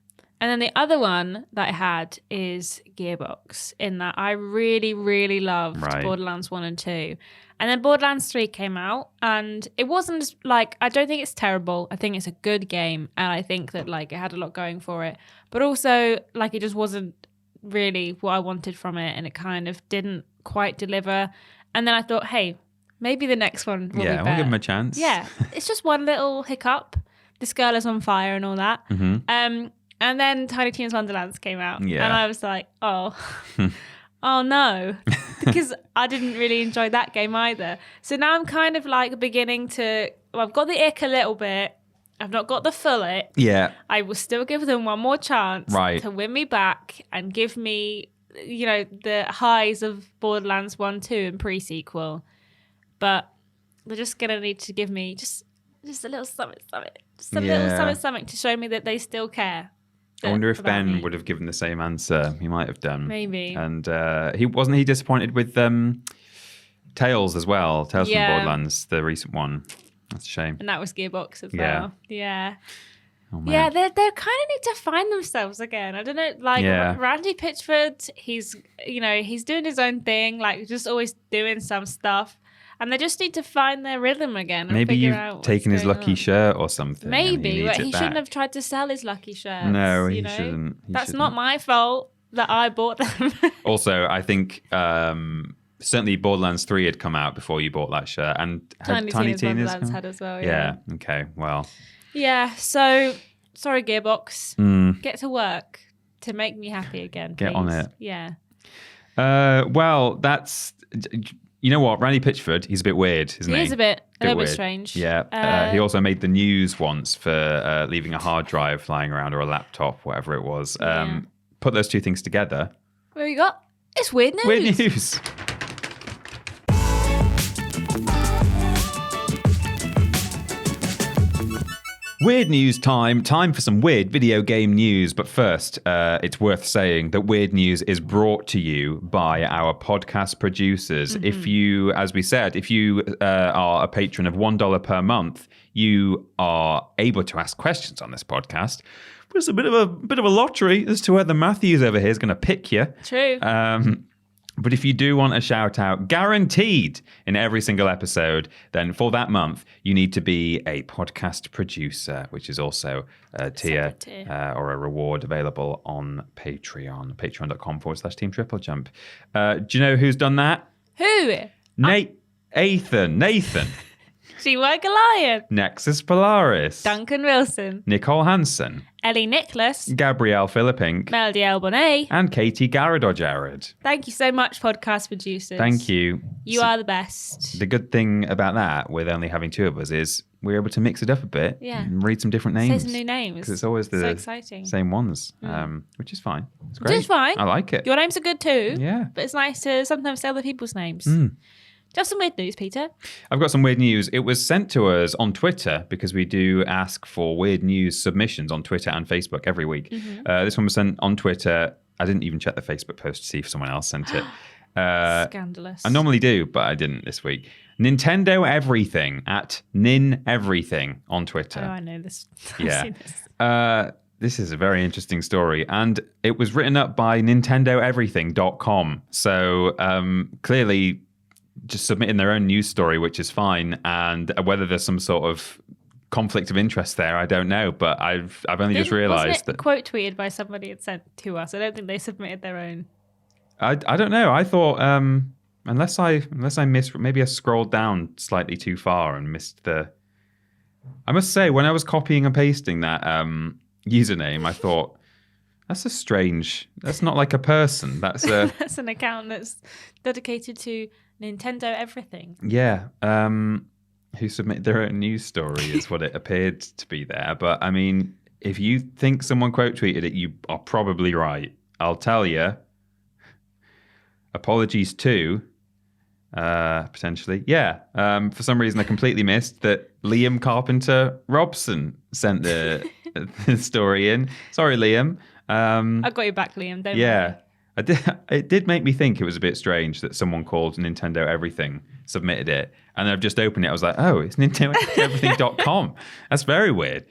And then the other one that I had is Gearbox, in that I really, really loved Borderlands 1 and 2. And then Borderlands 3 came out, and it wasn't like, I don't think it's terrible. I think it's a good game, and I think that like it had a lot going for it. But also, like, it just wasn't really what I wanted from it, and it kind of didn't quite deliver. And then I thought, hey, maybe the next one will be better. We'll give them a chance. Yeah, it's just one little hiccup. This girl is on fire and all that. Mm-hmm. And then Tiny Tina's Wonderlands came out. Yeah. And I was like, oh, oh no. Because I didn't really enjoy that game either. So now I'm kind of like beginning to, I've got the ick a little bit. I've not got the full ick. Yeah. I will still give them one more chance to win me back and give me, the highs of Borderlands 1, 2 and pre-sequel. But they're just going to need to give me just Just a little something. Just a little something to show me that they still care. I wonder if Ben would have given the same answer. He might have done. Maybe. And he disappointed with Tales as well. Tales from Borderlands, the recent one. That's a shame. And that was Gearbox as well. Yeah. Oh, man. Yeah, they kind of need to find themselves again. I don't know, like Randy Pitchford, he's doing his own thing, like just always doing some stuff, and they just need to find their rhythm again. Maybe you've taken his lucky shirt or something. Maybe, but he shouldn't have tried to sell his lucky shirts. No, he shouldn't. That's not my fault that I bought them. Also, I think certainly Borderlands 3 had come out before you bought that shirt, and Tiny Tina's had as well. Yeah. Okay. Well. Yeah. So sorry, Gearbox. Get to work to make me happy again. Please. Get on it. Yeah. Well, that's. You know what? Randy Pitchford, he's a bit weird, isn't he? He is a little bit strange. Yeah. He also made the news once for leaving a hard drive lying around or a laptop, whatever it was. Put those two things together. What have you got? It's weird news. Weird news. Weird news time. Time for some weird video game news. But first, it's worth saying that weird news is brought to you by our podcast producers. Mm-hmm. If you, as we said, if you are a patron of $1 per month, you are able to ask questions on this podcast. But it's a bit of a lottery as to whether Matthews over here is going to pick you. True. But if you do want a shout out guaranteed in every single episode, then for that month, you need to be a podcast producer, which is also a tier or a reward available on Patreon, patreon.com/Team TripleJump. Do you know who's done that? Who? Nathan. She-Work Lion. Nexus Polaris. Duncan Wilson. Nicole Hansen. Ellie Nicholas. Gabrielle Philippink. Melody Elbonet. And Katie Garridor-Jared. Thank you so much, podcast producers. Thank you. You are the best. The good thing about that, with only having two of us, is we're able to mix it up a bit and read some different names. Say some new names. Because it's always the same ones, which is fine. It's great. Which is fine. I like it. Your names are good too. Yeah. But it's nice to sometimes say other people's names. Just some weird news, Peter. I've got some weird news. It was sent to us on Twitter because we do ask for weird news submissions on Twitter and Facebook every week. Mm-hmm. This one was sent on Twitter. I didn't even check the Facebook post to see if someone else sent it. Scandalous. I normally do, but I didn't this week. Nintendo Everything at Nin Everything on Twitter. Oh, I know this. Yeah. I've seen this. This is a very interesting story, and it was written up by NintendoEverything.com. So clearly just submitting their own news story, which is fine. And whether there's some sort of conflict of interest there, I don't know. But I've only just realised that quote tweeted by somebody had sent to us. I don't think they submitted their own. I don't know. I thought unless I missed, maybe I scrolled down slightly too far and missed the. I must say, when I was copying and pasting that username, I thought that's not like a person. That's a that's an account that's dedicated to Nintendo Everything. Yeah. Who submitted their own news story is what it appeared to be there. But I mean, if you think someone quote tweeted it, you are probably right. I'll tell you. Apologies to potentially. Yeah. For some reason I completely missed that Liam Carpenter Robson sent the story in. Sorry, Liam. I got you back, Liam. Don't worry. It did make me think it was a bit strange that someone called Nintendo Everything submitted it. And I've just opened it. I was like, oh, it's NintendoEverything.com. That's very weird.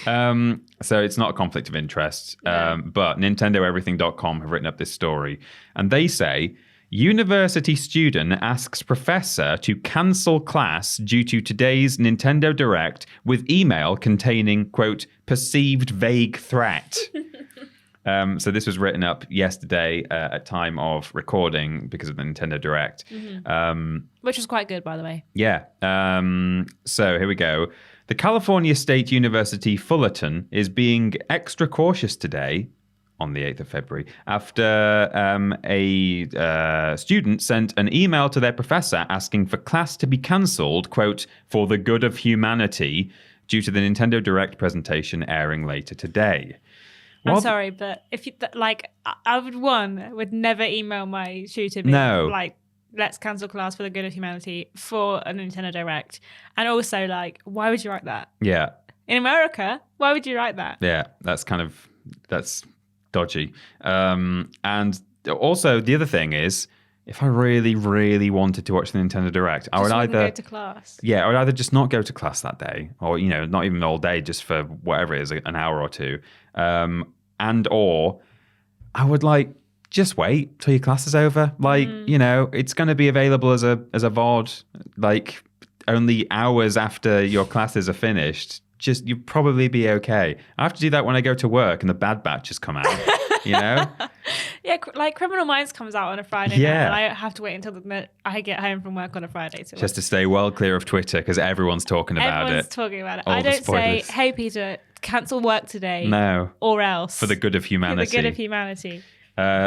So it's not a conflict of interest. But NintendoEverything.com have written up this story. And they say, university student asks professor to cancel class due to today's Nintendo Direct with email containing, quote, perceived vague threat. So this was written up yesterday at time of recording because of the Nintendo Direct. Mm-hmm. Which was quite good, by the way. Yeah. So here we go. The California State University Fullerton is being extra cautious today on the 8th of February after a student sent an email to their professor asking for class to be cancelled, quote, for the good of humanity due to the Nintendo Direct presentation airing later today. I'm sorry, but if you I would never email my tutor. No, let's cancel class for the good of humanity for a Nintendo Direct. And also, like, why would you write that? Yeah. In America, why would you write that? Yeah, that's dodgy. And also, the other thing is, if I really, really wanted to watch the Nintendo Direct, I would either go to class. Yeah, I would either just not go to class that day, or not even all day, just for whatever it is, an hour or two, and or I would just wait till your class is over. It's going to be available as a VOD, only hours after your classes are finished. You'd probably be okay. I have to do that when I go to work and the Bad Batch has come out. Yeah, Criminal Minds comes out on a Friday night, and I have to wait until I get home from work on a Friday to stay well clear of Twitter, because everyone's talking about it. I don't say, hey Peter, cancel work today. No. Or else. For the good of humanity. For the good of humanity.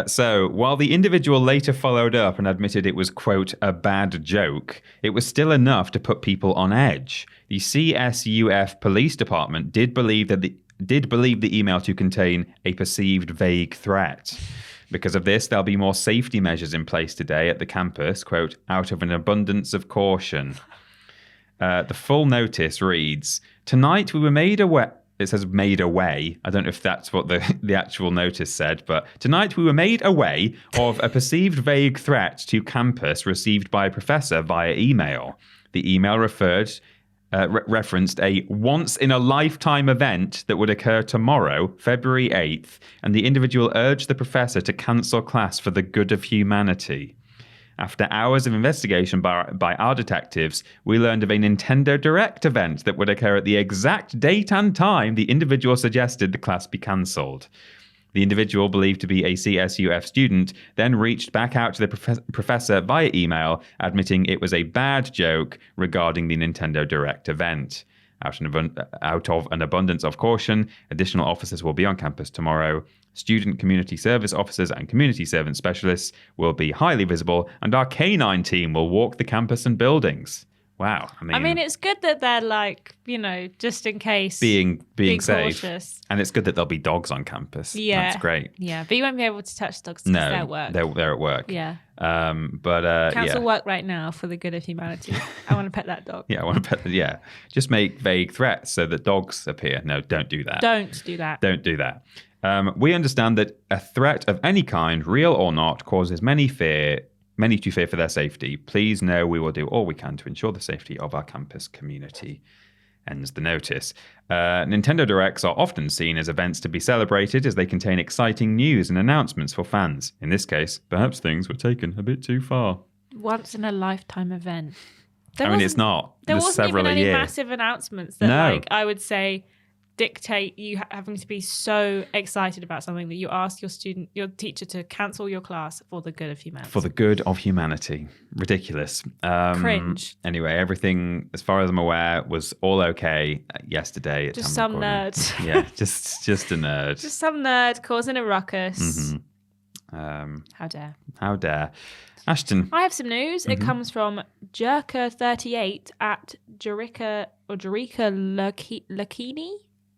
So, while the individual later followed up and admitted it was, quote, a bad joke, it was still enough to put people on edge. The CSUF police department did believe the email to contain a perceived vague threat. Because of this, there'll be more safety measures in place today at the campus, quote, out of an abundance of caution. The full notice reads, tonight we were made aware... It says made away. I don't know if that's what the actual notice said, but tonight we were made aware of a perceived vague threat to campus received by a professor via email. The email referenced a once-in-a-lifetime event that would occur tomorrow, February 8th, and the individual urged the professor to cancel class for the good of humanity. After hours of investigation by our detectives, we learned of a Nintendo Direct event that would occur at the exact date and time the individual suggested the class be cancelled. The individual, believed to be a CSUF student, then reached back out to the professor via email, admitting it was a bad joke regarding the Nintendo Direct event. Out of an abundance of caution, additional officers will be on campus tomorrow. Student community service officers and community servant specialists will be highly visible, and our canine team will walk the campus and buildings. Wow. I mean, it's good that they're just in case. Being safe. Cautious. And it's good that there'll be dogs on campus. Yeah. That's great. Yeah, but you won't be able to touch dogs because they're at work. They're at work. Yeah. Cancel work right now for the good of humanity. I want to pet that dog. Yeah, I want to pet. Yeah. Just make vague threats so that dogs appear. No, don't do that. Don't do that. Don't do that. We understand that a threat of any kind, real or not, causes many to fear for their safety. Please know we will do all we can to ensure the safety of our campus community. Ends the notice. Nintendo Directs are often seen as events to be celebrated as they contain exciting news and announcements for fans. In this case, perhaps things were taken a bit too far. Once in a lifetime event. It's not. There wasn't even any massive announcements that I would say dictate you having to be so excited about something that you ask your teacher to cancel your class for the good of humanity. For the good of humanity. Ridiculous. Cringe. Anyway, everything, as far as I'm aware, was all okay yesterday. Just some nerd. Yeah, just a nerd. Just some nerd causing a ruckus. Mm-hmm. How dare. Ashton. I have some news. Mm-hmm. It comes from Jerker38 at Jerica Lakini.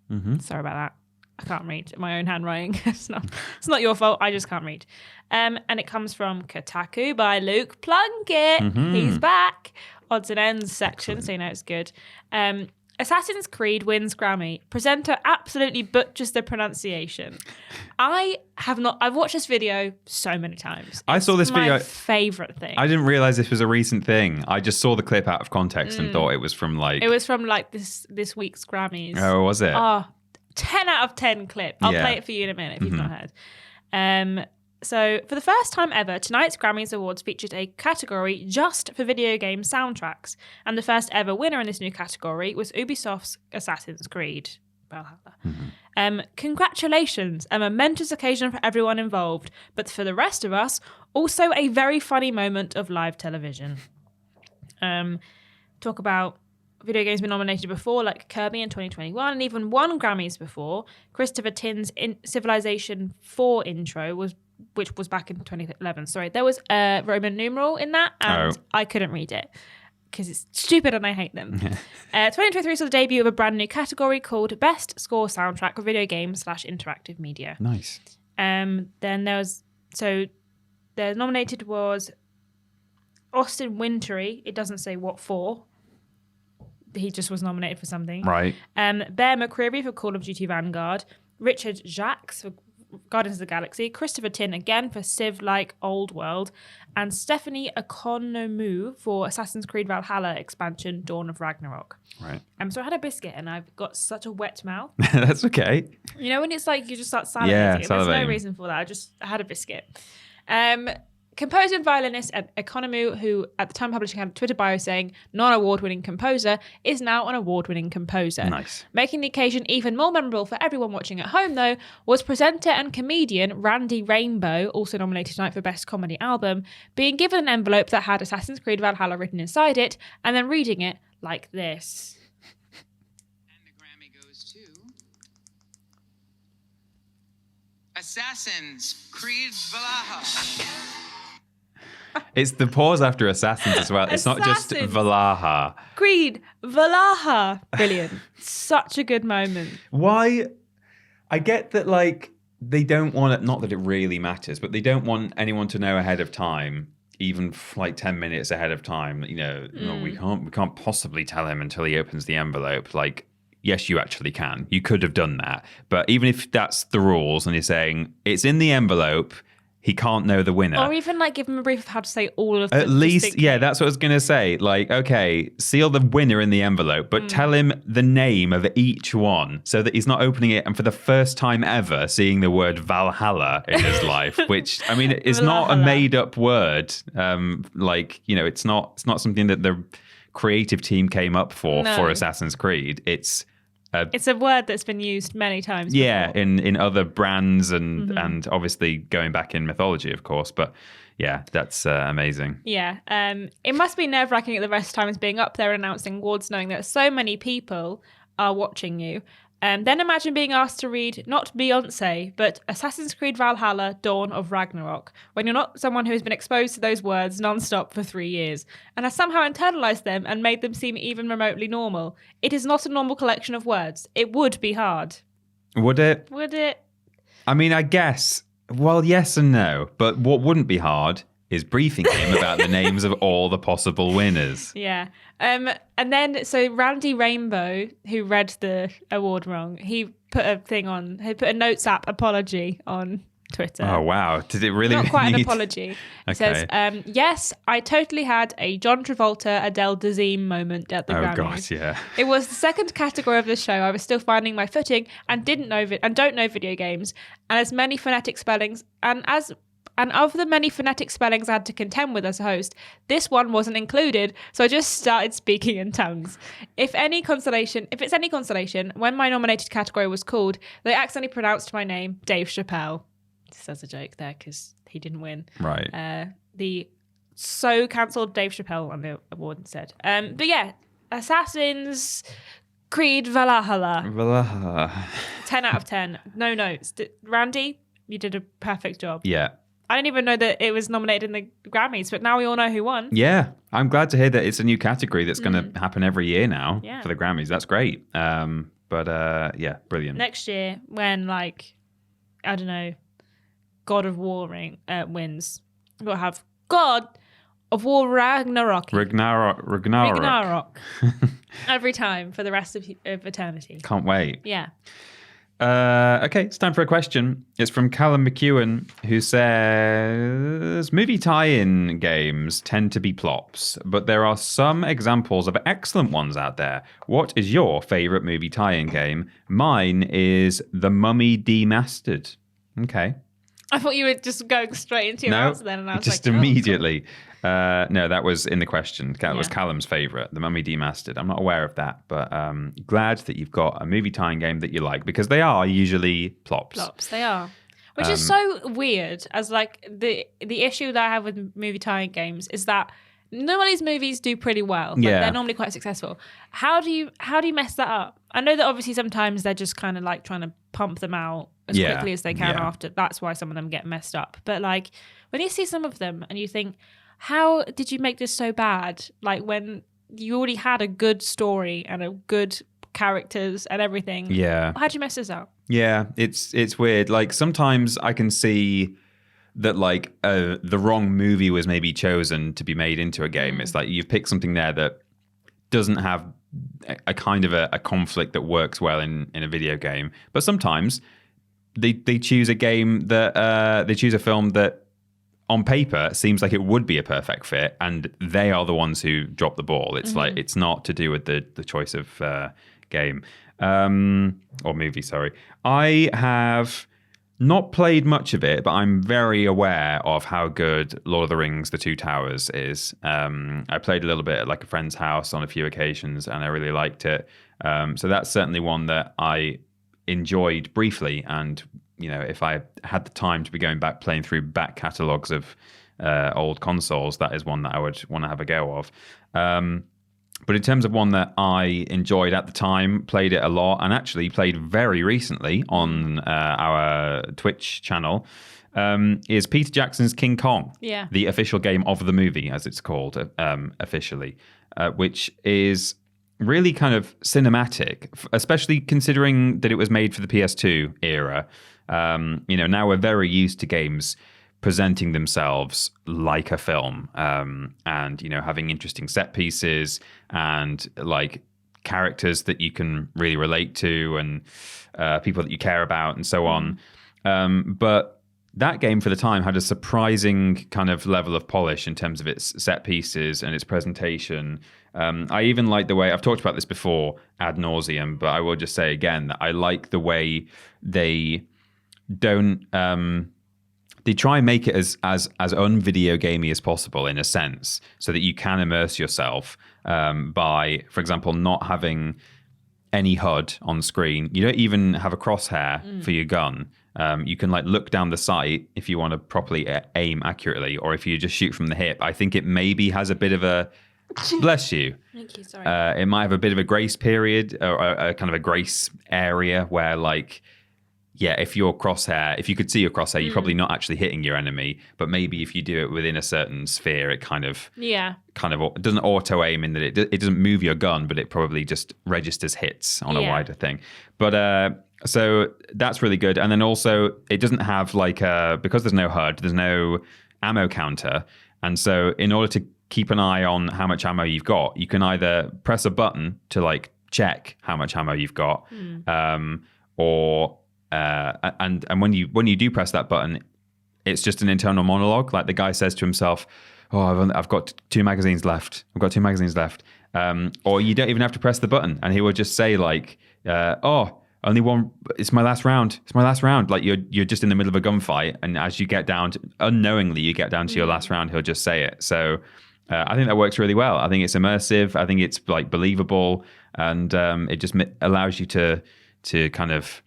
Mm-hmm. Sorry about that. I can't read my own handwriting. It's not your fault. I just can't read. And it comes from Kotaku by Luke Plunkett. Mm-hmm. He's back. Odds and ends section, so you know it's good. Assassin's Creed wins Grammy. Presenter absolutely butchers the pronunciation. I've watched this video so many times. I saw this video. My favourite thing. I didn't realise this was a recent thing. I just saw the clip out of context and thought it was from this week's Grammys. Oh, was it? 10 out of 10 clip. I'll play it for you in a minute if you've not heard. So, for the first time ever, tonight's Grammys Awards featured a category just for video game soundtracks. And the first ever winner in this new category was Ubisoft's Assassin's Creed. Valhalla. Mm-hmm. Congratulations, a momentous occasion for everyone involved, but for the rest of us, also a very funny moment of live television. Talk about video games been nominated before, like Kirby in 2021, and even won Grammys before. Christopher Tin's Civilization 4 intro which was back in 2011. Sorry, there was a Roman numeral in that, and I couldn't read it because it's stupid and I hate them. 2023 saw the debut of a brand new category called Best Score Soundtrack for Video Games / Interactive Media. Nice. Then the nominated was Austin Wintory, it doesn't say what for. He just was nominated for something. Right. Bear McCreary for Call of Duty Vanguard. Richard Jacques for Guardians of the Galaxy. Christopher Tin again for Civ Like Old World. And Stephanie Economou for Assassin's Creed Valhalla expansion Dawn of Ragnarok. Right. So I had a biscuit and I've got such a wet mouth. That's okay. You know when it's like you just start salivating? Yeah, There's salivating. no reason for that. I had a biscuit. Composer and violinist at Economou, who at the time publishing had a Twitter bio saying non-award-winning composer, is now an award-winning composer. Nice. Making the occasion even more memorable for everyone watching at home, though, was presenter and comedian Randy Rainbow, also nominated tonight for Best Comedy Album, being given an envelope that had Assassin's Creed Valhalla written inside it, and then reading it like this. And the Grammy goes to Assassin's Creed Valhalla. It's the pause after Assassins as well. It's not just Assassins. Valhalla. Creed Valhalla. Brilliant. Such a good moment. Why? I get that, like, they don't want it, not that it really matters, but they don't want anyone to know ahead of time, even like 10 minutes ahead of time. You know, no, we can't possibly tell him until he opens the envelope. Like, yes, you actually can. You could have done that. But even if that's the rules and you're saying it's in the envelope, he can't know the winner. Or even like give him a brief of how to say all of the At least, distinct yeah, names. that's what I was going to say. Like, okay, seal the winner in the envelope, but tell him the name of each one so that he's not opening it and for the first time ever seeing the word Valhalla in his life, which, I mean, is not a Valhalla. made up word. Like, you know, it's not something that the creative team came up for No. Assassin's Creed. It's It's a word that's been used many times yeah, before. in other brands and obviously going back in mythology, of course. But yeah, that's amazing. Yeah. It must be nerve-wracking at the best times being up there announcing awards knowing that so many people are watching you. Then imagine being asked to read not Beyonce, but Assassin's Creed Valhalla, Dawn of Ragnarok, when you're not someone who has been exposed to those words non-stop for 3 years and has somehow internalized them and made them seem even remotely normal. It is not a normal collection of words. It would be hard. Would it? Would it? I mean, I guess. Well, yes and no. But what wouldn't be hard is briefing him about the names of all the possible winners. Yeah. And then, so Randy Rainbow, who read the award wrong, he put a notes app apology on Twitter. Oh, wow. Did it really Not quite an need- apology. It Okay. says, yes, I totally had a John Travolta, Adele Dazeem moment at the Oh, Grammys. God, yeah. It was the second category of the show. I was still finding my footing and don't know video games. And as many phonetic spellings and of the many phonetic spellings I had to contend with as a host, this one wasn't included, so I just started speaking in tongues. If it's any consolation, when my nominated category was called, they accidentally pronounced my name Dave Chappelle. Just as a joke there, because he didn't win. Right. The so cancelled Dave Chappelle on the award instead. But yeah, Assassin's Creed Valhalla. 10 out of 10. No notes. Randy, you did a perfect job. Yeah. I didn't even know that it was nominated in the Grammys, but now we all know who won. Yeah. I'm glad to hear that it's a new category that's going to happen every year now for the Grammys. That's great. But yeah, brilliant. Next year, when, like, I don't know, God of War wins, we'll have God of War Ragnarok. Ragnarok. Every time for the rest of eternity. Can't wait. Yeah. Okay, it's time for a question. It's from Callum McEwen, who says movie tie-in games tend to be plops, but there are some examples of excellent ones out there. What is your favourite movie tie-in game? Mine is The Mummy Demastered. Okay. I thought you were just going straight into your answer then, and I was just like, oh, immediately. No, that was in the question. That was Yeah. Callum's favourite, The Mummy Demastered. I'm not aware of that, but glad that you've got a movie tying game that you like, because they are usually plops. Flops, they are. Which is so weird, as like the issue that I have with movie tie-in games is that none of these movies do pretty well. Like, Yeah. they're normally quite successful. How do you mess that up? I know that obviously sometimes they're just kind of like trying to pump them out as Yeah. quickly as they can Yeah. after. That's why some of them get messed up. But like when you see some of them and you think, how did you make this so bad? Like when you already had a good story and a good characters and everything. Yeah. How'd you mess this up? Yeah, it's weird. Like sometimes I can see that like the wrong movie was maybe chosen to be made into a game. It's like you've picked something there that doesn't have a kind of a conflict that works well in a video game. But sometimes they choose a game that they choose a film that on paper seems like it would be a perfect fit, and they are the ones who drop the ball. It's like it's not to do with the choice of game or movie. Sorry, I have not played much of it, but I'm very aware of how good Lord of the Rings: The Two Towers is. I played a little bit at like a friend's house on a few occasions, and I really liked it. So that's certainly one that I enjoyed briefly, and if I had the time to be going back playing through back catalogues of old consoles, that is one that I would want to have a go of. But in terms of one that I enjoyed at the time, played it a lot, and actually played very recently on our Twitch channel, is Peter Jackson's King Kong, the official game of the movie, as it's called officially, which is really kind of cinematic, especially considering that it was made for the PS2 era. Now we're very used to games presenting themselves like a film, and having interesting set pieces and like characters that you can really relate to, and people that you care about, and so on. But that game for the time had a surprising kind of level of polish in terms of its set pieces and its presentation. I even like the way, I've talked about this before ad nauseum, but I will just say again that I like the way they don't they try and make it as un-video gamey as possible, in a sense, so that you can immerse yourself by, for example, not having any HUD on screen. You don't even have a crosshair for your gun. You can like look down the sight if you want to properly aim accurately, or if you just shoot from the hip. I think it maybe has a bit of a bless you. Thank you. Sorry. It might have a bit of a grace period, or a kind of a grace area where like, if your crosshair, if you could see your crosshair, you're probably not actually hitting your enemy. But maybe if you do it within a certain sphere, it kind of doesn't auto aim, in that it doesn't move your gun, but it probably just registers hits on a wider thing. But so that's really good. And then also it doesn't have like because there's no HUD, there's no ammo counter, and so in order to keep an eye on how much ammo you've got, you can either press a button to like check how much ammo you've got, or and when you do press that button, it's just an internal monologue. Like the guy says to himself, "Oh, I've got 2 magazines left. I've got 2 magazines left." Or you don't even have to press the button, and he will just say like, "Oh, only one. It's my last round. It's my last round." Like you're just in the middle of a gunfight, and as you get down to, unknowingly, you get down to your last round, he'll just say it. So I think that works really well. I think it's immersive. I think it's like believable, and it just allows you to kind of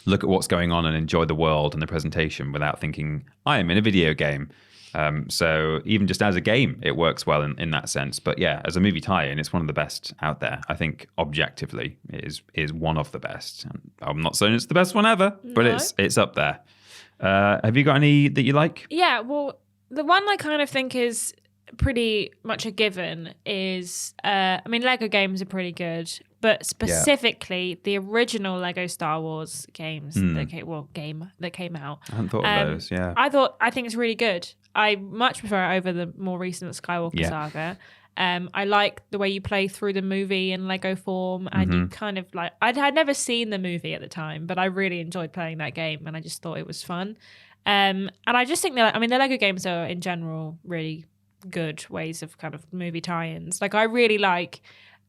look at what's going on and enjoy the world and the presentation without thinking, I am in a video game. So even just as a game, it works well in that sense. But yeah, as a movie tie-in, it's one of the best out there. I think objectively it is one of the best. I'm not saying it's the best one ever, but it's up there. Have you got any that you like? Yeah, well, the one I kind of think is pretty much a given is, Lego games are pretty good, but specifically the original Lego Star Wars games that came out. I hadn't thought of those. Yeah, I think it's really good. I much prefer it over the more recent Skywalker saga. I like the way you play through the movie in Lego form, and you kind of like, I had never seen the movie at the time, but I really enjoyed playing that game, and I just thought it was fun. And I just think that, the Lego games are in general really good ways of kind of movie tie-ins. Like I really like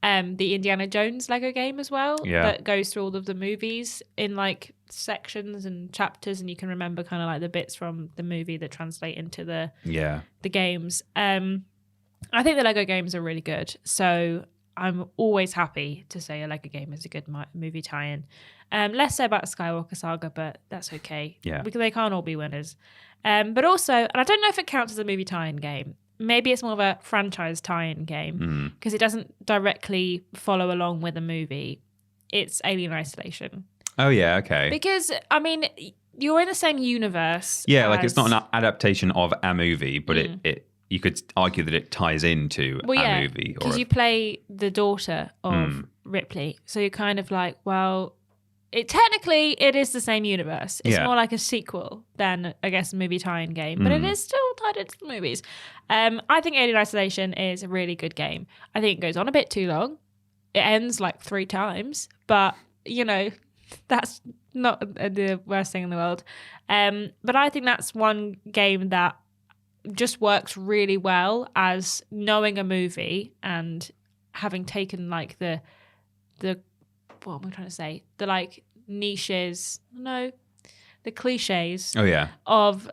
the Indiana Jones Lego game as well, that goes through all of the movies in like sections and chapters, and you can remember kind of like the bits from the movie that translate into the games. I think the Lego games are really good, so I'm always happy to say a Lego game is a good movie tie-in. Less so about the Skywalker saga, but that's okay, because they can't all be winners. But also, and I don't know if it counts as a movie tie-in game, maybe it's more of a franchise tie-in game, because it doesn't directly follow along with a movie. It's Alien Isolation. Oh yeah, okay. Because you're in the same universe. Yeah, like it's not an adaptation of a movie, but it you could argue that it ties into a movie. Because you play the daughter of Ripley, so you're kind of like, well, technically it is the same universe. It's Yeah. more like a sequel than, I guess, a movie tie-in game, but it is still tied into the movies. I think Alien Isolation is a really good game. I think it goes on a bit too long. It ends like 3 times, but that's not the worst thing in the world. But I think that's one game that just works really well as knowing a movie and having taken like the what am I trying to say? The like niches, no, the cliches Oh yeah. of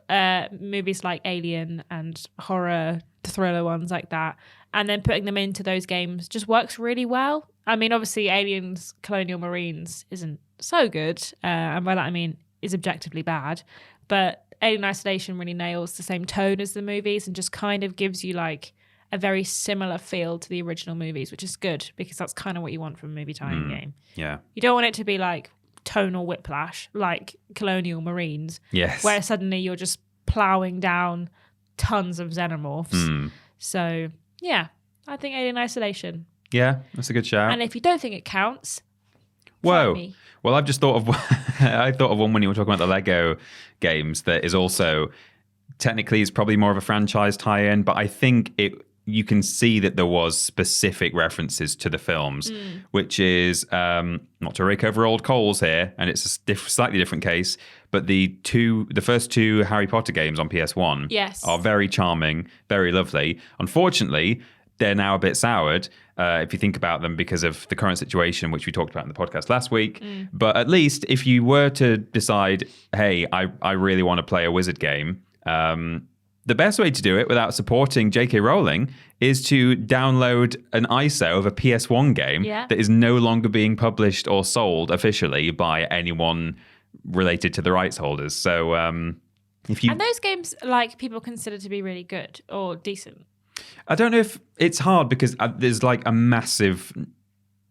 movies like Alien and horror thriller ones like that, and then putting them into those games just works really well. I mean, obviously Aliens Colonial Marines isn't so good, and by that I mean is objectively bad, but Alien Isolation really nails the same tone as the movies and just kind of gives you like a very similar feel to the original movies, which is good because that's kind of what you want from a movie tie-in game. Yeah. You don't want it to be like tonal whiplash like Colonial Marines, Yes. where suddenly you're just plowing down tons of xenomorphs. So yeah, I think Alien Isolation. Yeah, that's a good shout. And if you don't think it counts, Whoa. fight me. Well, I've just thought of I thought of one when you were talking about the Lego games that is also technically is probably more of a franchise tie-in, but I think you can see that there was specific references to the films, which is not to rake over old coals here, and it's a slightly different case, but the first 2 Harry Potter games on PS1 Yes. are very charming, very lovely. Unfortunately, they're now a bit soured if you think about them because of the current situation, which we talked about in the podcast last week. But at least if you were to decide, hey, I really want to play a wizard game, the best way to do it without supporting J.K. Rowling is to download an ISO of a PS1 game that is no longer being published or sold officially by anyone related to the rights holders. So if you... And those games, like, people consider to be really good or decent. I don't know if it's hard because there's like a massive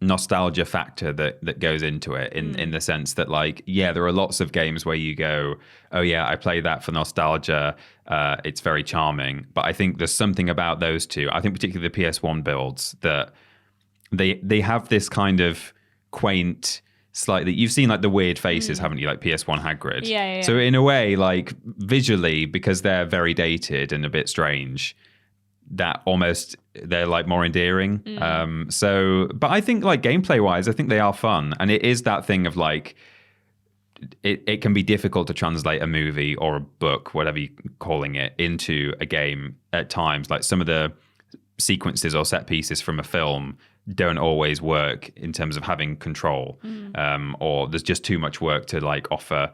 nostalgia factor that goes into it in the sense that, like, yeah, there are lots of games where you go, oh yeah, I play that for nostalgia. It's very charming. But I think there's something about those two. I think particularly the PS1 builds that they have this kind of quaint, slightly, you've seen like the weird faces, haven't you? Like PS1 Hagrid. Yeah. So in a way, like visually, because they're very dated and a bit strange, that almost they're like more endearing. But I think like gameplay wise, I think they are fun. And it is that thing of like, it can be difficult to translate a movie or a book, whatever you're calling it, into a game at times. Like some of the sequences or set pieces from a film don't always work in terms of having control. Or there's just too much work to like offer,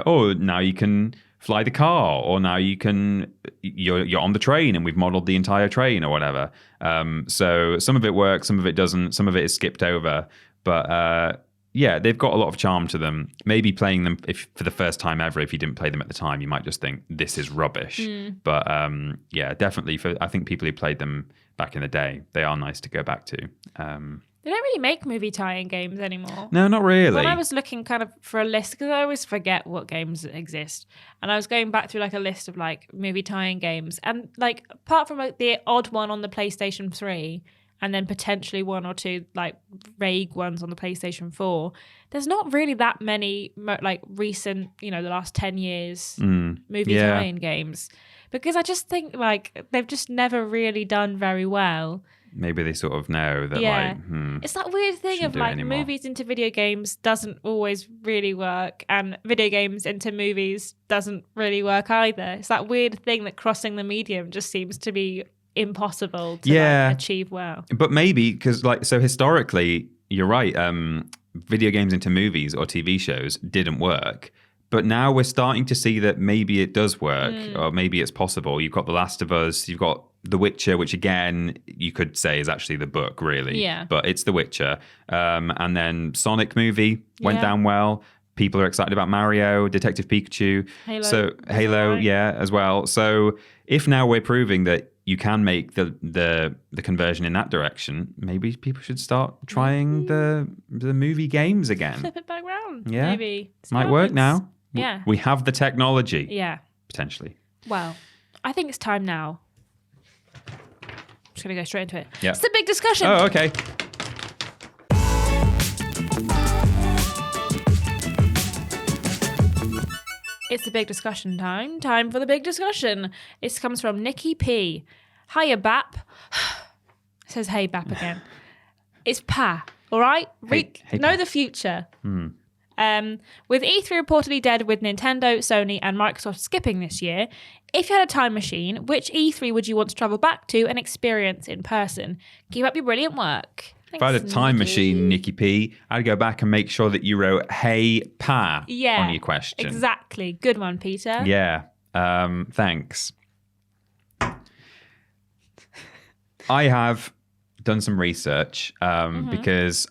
oh, now you can fly the car, or now you're on the train and we've modeled the entire train or whatever. So some of it works, some of it doesn't, some of it is skipped over. But yeah, they've got a lot of charm to them. Maybe playing them for the first time ever, if you didn't play them at the time, you might just think this is rubbish. But yeah, definitely I think people who played them back in the day, they are nice to go back to. They don't really make movie tie-in games anymore. No, not really. When I was looking kind of for a list, because I always forget what games exist, and I was going back through like a list of like movie tie-in games, and like apart from like the odd one on the PlayStation 3, and then potentially 1 or 2 like vague ones on the PlayStation 4, there's not really that many like recent, the last 10 years movie tie-in games, because I just think like they've just never really done very well. Maybe they sort of know that, it's that weird thing of like movies into video games doesn't always really work, and video games into movies doesn't really work either. It's that weird thing that crossing the medium just seems to be impossible to like, achieve well. But maybe because so historically, you're right, video games into movies or TV shows didn't work. But now we're starting to see that maybe it does work, or maybe it's possible. You've got The Last of Us, you've got The Witcher, which again, you could say is actually the book, really. Yeah. But it's The Witcher. And then Sonic movie went down well. People are excited about Mario, Detective Pikachu. Halo, as well. So if now we're proving that you can make the conversion in that direction, maybe people should start trying the movie games again. Flip it back round. Yeah. Maybe. Might work now. Yeah. We have the technology. Yeah. Potentially. Well, I think it's time now. I'm just going to go straight into it. Yeah. It's the big discussion. Oh, okay. It's the big discussion time. Time for the big discussion. This comes from Nikki P. Hiya, Bap. Says, hey, Bap again. It's Pa, all right? Hey, know Pa. the future. With E3 reportedly dead with Nintendo, Sony, and Microsoft skipping this year, if you had a time machine, which E3 would you want to travel back to and experience in person? Keep up your brilliant work. If I had a time machine, Nikki P, I'd go back and make sure that you wrote "Hey Pa" on your question. Exactly. Good one, Peter. Yeah. Thanks. I have done some research because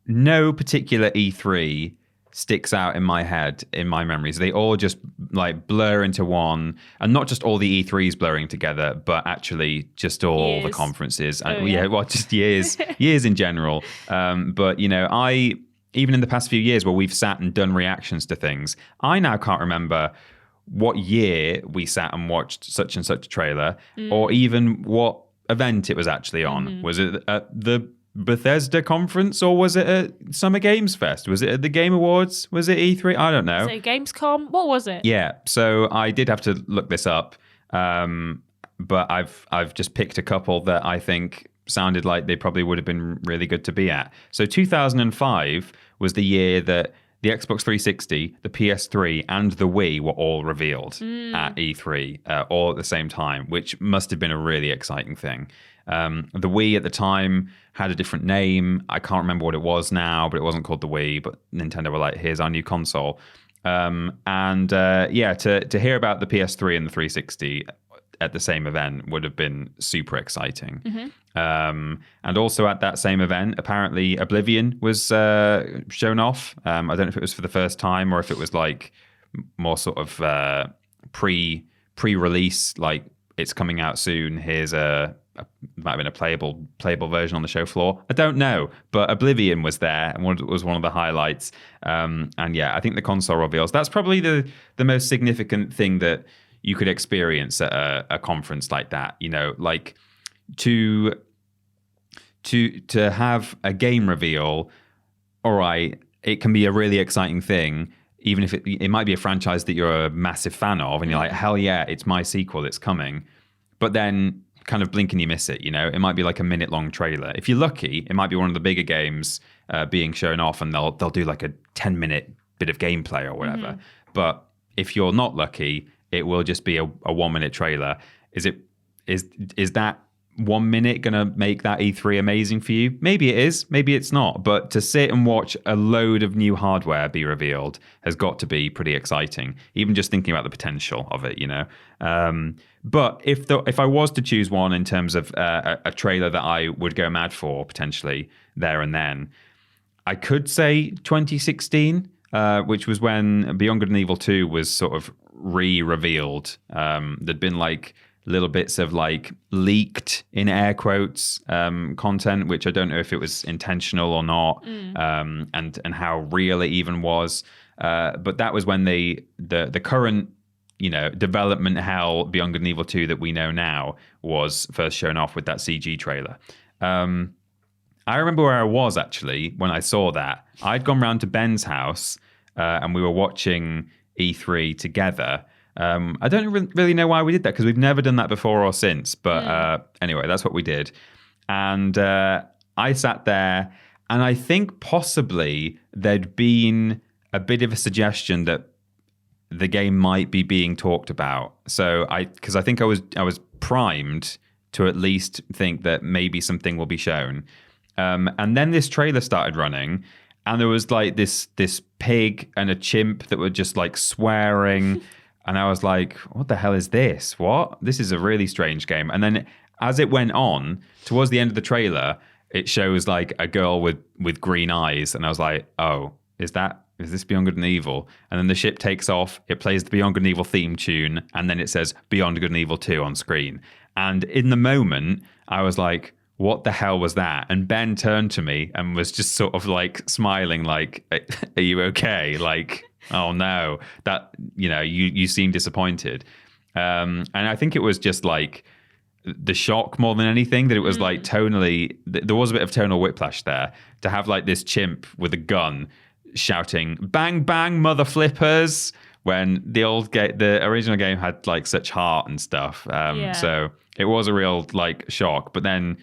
no particular E3 sticks out in my head, in my memories. They all just like blur into one, and not just all the E3s blurring together, but actually just all the conferences. And just years in general. But you know, even in the past few years where we've sat and done reactions to things, I now can't remember what year we sat and watched such and such a trailer, or even what event it was actually on. Was it at the Bethesda conference, or was it at Summer Games Fest? Was it at the Game Awards? Was it E3? I don't know. So Gamescom? What was it? Yeah, so I did have to look this up, but I've just picked a couple that I think sounded like they probably would have been really good to be at. So 2005 was the year that the Xbox 360, the PS3, and the Wii were all revealed at E3 all at the same time, which must have been a really exciting thing. The Wii at the time had a different name. I can't remember what it was now, but it wasn't called the Wii. But Nintendo were like, here's our new console. To hear about the PS3 and the 360 at the same event would have been super exciting. And also at that same event, apparently Oblivion was shown off. I don't know if it was for the first time or if it was like more sort of pre-release, like it's coming out soon. Here's might have been a playable version on the show floor. I don't know, but Oblivion was there and was one of the highlights. And yeah, I think the console reveals, that's probably the most significant thing that you could experience at a conference like that. You know, like to have a game reveal, all right, it can be a really exciting thing, even if it might be a franchise that you're a massive fan of, and you're like, hell yeah, it's my sequel, it's coming. But then kind of blink and you miss it, you know? It might be like a minute-long trailer. If you're lucky, it might be one of the bigger games being shown off, and they'll do like a 10-minute bit of gameplay or whatever. But if you're not lucky, it will just be a 1-minute trailer. Is that 1 minute going to make that E3 amazing for you? Maybe it is, maybe it's not. But to sit and watch a load of new hardware be revealed has got to be pretty exciting, even just thinking about the potential of it, you know? But if I was to choose one in terms of a trailer that I would go mad for potentially there and then, I could say 2016, which was when Beyond Good and Evil 2 was sort of re-revealed. There'd been like little bits of like leaked in air quotes content, which I don't know if it was intentional or not, and how real it even was. But that was when the current, you know, development hell Beyond Good and Evil 2 that we know now was first shown off with that CG trailer. I remember where I was actually when I saw that. I'd gone round to Ben's house and we were watching E3 together. I don't really know why we did that, because we've never done that before or since. But anyway, that's what we did. And I sat there, and I think possibly there'd been a bit of a suggestion that the game might be being talked about. So because I think I was primed to at least think that maybe something will be shown. And then this trailer started running, and there was like this pig and a chimp that were just like swearing. And I was like, what the hell is this? What? This is a really strange game. And then as it went on, towards the end of the trailer, it shows like a girl with green eyes. And I was like, oh, is this Beyond Good and Evil? And then the ship takes off, it plays the Beyond Good and Evil theme tune, and then it says Beyond Good and Evil 2 on screen. And in the moment, I was like, what the hell was that? And Ben turned to me and was just sort of like smiling, like, are you okay? Like, oh no, that, you know, you seem disappointed. And I think it was just like the shock more than anything, that it was like tonally, there was a bit of tonal whiplash there, to have like this chimp with a gun shouting, bang, bang, mother flippers, when the original game had like such heart and stuff. So it was a real like shock. But then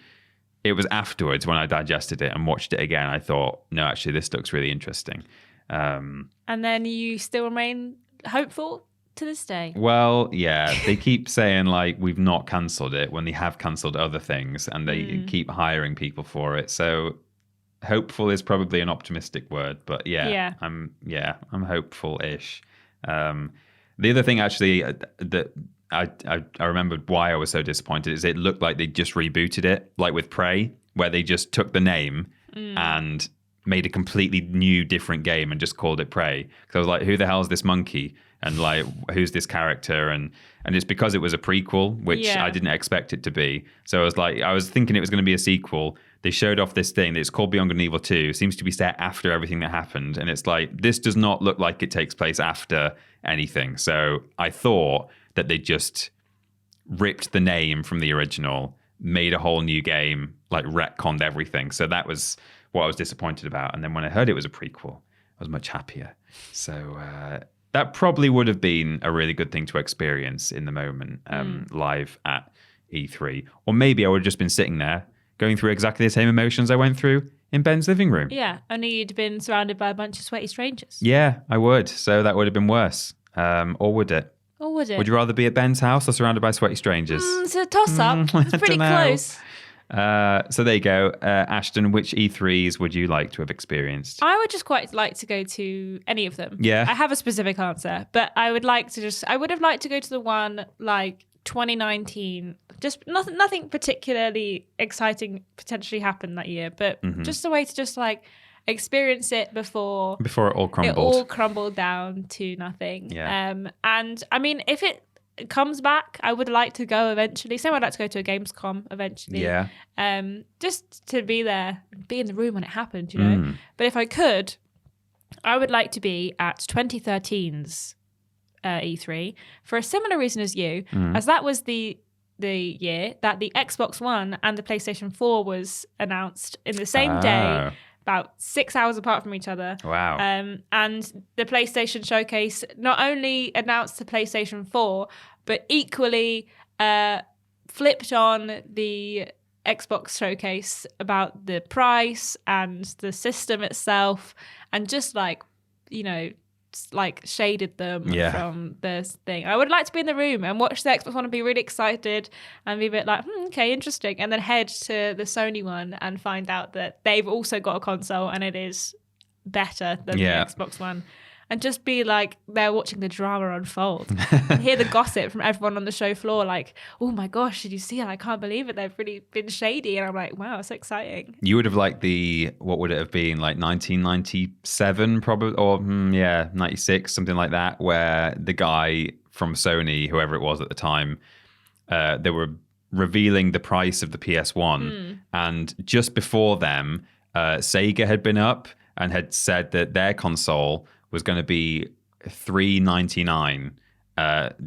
it was afterwards when I digested it and watched it again, I thought, no, actually, this looks really interesting. And then you still remain hopeful to this day. Well, yeah, they keep saying like we've not cancelled it when they have cancelled other things, and they keep hiring people for it. So hopeful is probably an optimistic word, but I'm hopeful-ish. The other thing actually that I remembered why I was so disappointed is it looked like they just rebooted it, like with Prey, where they just took the name and made a completely new, different game and just called it Prey. Because I was like, who the hell is this monkey? And like, who's this character? And it's because it was a prequel, which I didn't expect it to be. So I was thinking it was going to be a sequel. They showed off this thing that's called Beyond Good and Evil 2. Seems to be set after everything that happened. And it's like, this does not look like it takes place after anything. So I thought that they just ripped the name from the original, made a whole new game, like retconned everything. So that was what I was disappointed about. And then when I heard it was a prequel, I was much happier. So that probably would have been a really good thing to experience in the moment, live at E3. Or maybe I would have just been sitting there going through exactly the same emotions I went through in Ben's living room. Yeah, only you'd been surrounded by a bunch of sweaty strangers. Yeah, I would. So that would have been worse. Or would it? Or would it? Would you rather be at Ben's house or surrounded by sweaty strangers? It's a toss-up. It's pretty close. So there you go. Ashton, which E3s would you like to have experienced? I would just quite like to go to any of them. Yeah. I have a specific answer, but I would have liked to go to the one like 2019. Just nothing particularly exciting potentially happened that year, but just a way to just like experience it before it all crumbled. It all crumbled down to nothing. Yeah. And I mean, if it comes back, I would like to go eventually. Same, I'd like to go to a Gamescom eventually. Yeah. Just to be there, be in the room when it happened, you know. But if I could, I would like to be at 2013's E3 for a similar reason as you, as that was the year that the Xbox One and the PlayStation 4 was announced in the same day, about 6 hours apart from each other. Wow. And the PlayStation Showcase not only announced the PlayStation 4, but equally flipped on the Xbox Showcase about the price and the system itself, and just like, you know, like shaded them from this thing. I would like to be in the room and watch the Xbox One and be really excited and be a bit like, okay, interesting, and then head to the Sony one and find out that they've also got a console and it is better than the Xbox One, and just be like there watching the drama unfold and hear the gossip from everyone on the show floor, like, oh my gosh, did you see it? I can't believe it, they've really been shady. And I'm like, wow, it's exciting. You would have liked what would it have been, like 1997 probably, or 96, something like that, where the guy from Sony, whoever it was at the time, they were revealing the price of the PS1, and just before them, Sega had been up and had said that their console was going to be $399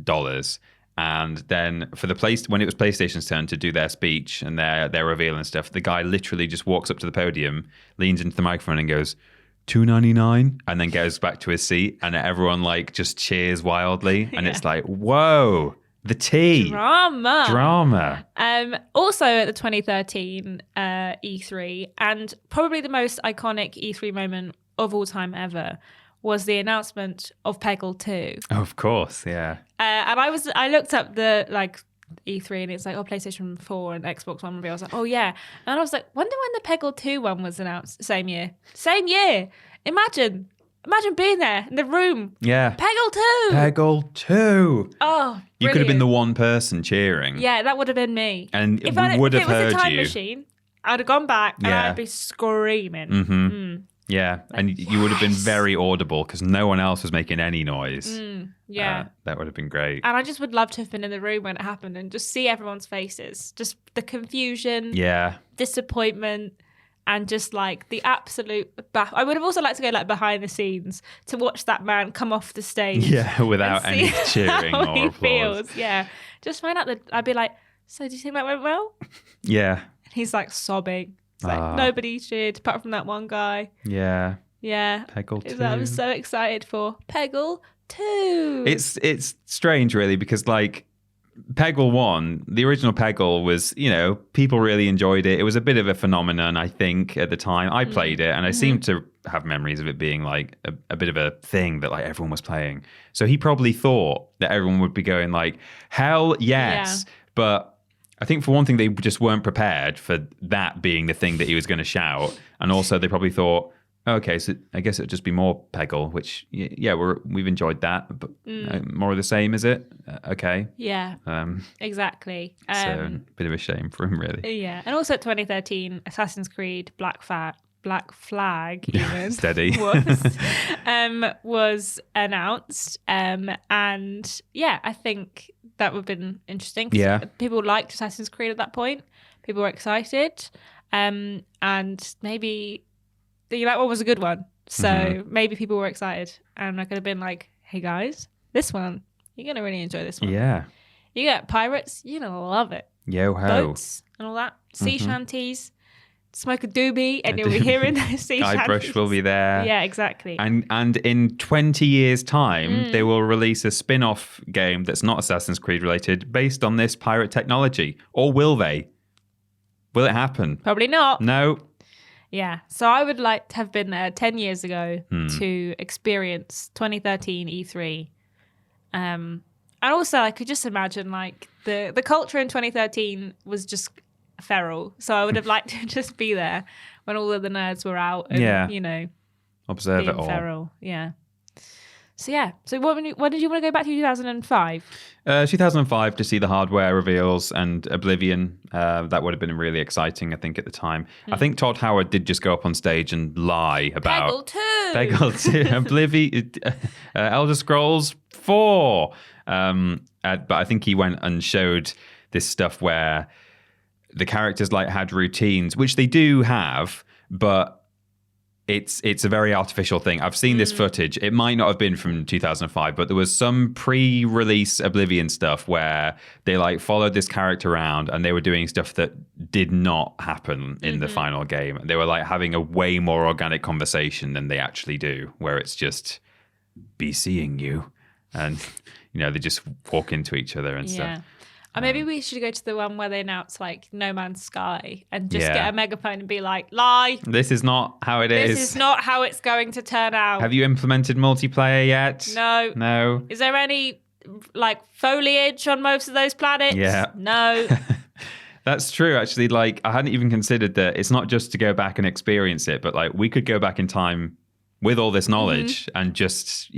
dollars. And then for when it was PlayStation's turn to do their speech and their reveal and stuff, the guy literally just walks up to the podium, leans into the microphone and goes, $299, and then goes back to his seat, and everyone like just cheers wildly. And it's like, whoa, the tea. Drama. Also at the 2013 E3, and probably the most iconic E3 moment of all time ever, was the announcement of Peggle 2. Oh, of course, yeah. And I looked up the like E3 and it's like, PlayStation 4 and Xbox One reveal. I was like, oh yeah. And I was like, wonder when the Peggle 2 one was announced. Same year. Imagine being there in the room. Yeah. Peggle 2. Oh, you could have been the one person cheering. Yeah, that would have been me. And if we would have heard you. If it was a time machine, I'd have gone back and I'd be screaming. Yeah, and you would have been very audible because no one else was making any noise. That would have been great. And I just would love to have been in the room when it happened and just see everyone's faces. Just the confusion, disappointment, and just like the absolute I would have also liked to go like behind the scenes to watch that man come off the stage. Yeah, without any cheering or applause. Feels. Yeah, just find out that I'd be like, so do you think that went well? Yeah. And he's like sobbing. It's like nobody cheered apart from that one guy. Yeah. Yeah. Peggle 2. I was so excited for Peggle 2. It's strange, really, because like Peggle 1, the original Peggle was, people really enjoyed it. It was a bit of a phenomenon, I think, at the time. I played it, and I seem to have memories of it being like a bit of a thing that like everyone was playing. So he probably thought that everyone would be going like, hell yes. Yeah. But I think for one thing, they just weren't prepared for that being the thing that he was going to shout. And also they probably thought, okay, so I guess it'd just be more Peggle, which, yeah, we've enjoyed that, but more of the same, is it? Okay. Yeah, exactly. So a bit of a shame for him, really. Yeah, and also 2013, Assassin's Creed Black Flag even Steady. was announced. And yeah, I think that would have been interesting. Yeah. People liked Assassin's Creed at that point. People were excited. And maybe that one was a good one. So maybe people were excited. And I could have been like, hey guys, this one, you're going to really enjoy this one. Yeah. You get pirates, you're going to love it. Yo-ho. Boats and all that. Sea shanties. Smoke a doobie and you'll be hearing those sea shanties. Guybrush will be there. Yeah, exactly. And in 20 years' time, they will release a spin-off game that's not Assassin's Creed related based on this pirate technology. Or will they? Will it happen? Probably not. No. Yeah. So I would like to have been there 10 years ago to experience 2013 E3. And also I could just imagine like the culture in 2013 was just feral. So I would have liked to just be there when all of the nerds were out and, observe it all. Feral. Yeah. So yeah. So when did you want to go back to 2005? 2005 to see the hardware reveals and Oblivion. That would have been really exciting, I think, at the time. I think Todd Howard did just go up on stage and lie about Peggle 2, Oblivion, Elder Scrolls 4. But I think he went and showed this stuff where the characters like had routines, which they do have, but it's a very artificial thing. I've seen this footage. It might not have been from 2005, but there was some pre-release Oblivion stuff where they like followed this character around and they were doing stuff that did not happen in the final game. They were like having a way more organic conversation than they actually do, where it's just be seeing you. And, they just walk into each other and stuff. Or maybe we should go to the one where they announce like No Man's Sky and just get a megaphone and be like, lie. This is not how it is. This is not how it's going to turn out. Have you implemented multiplayer yet? No. No. Is there any like foliage on most of those planets? Yeah. No. That's true, actually. Like, I hadn't even considered that it's not just to go back and experience it, but like we could go back in time with all this knowledge and just,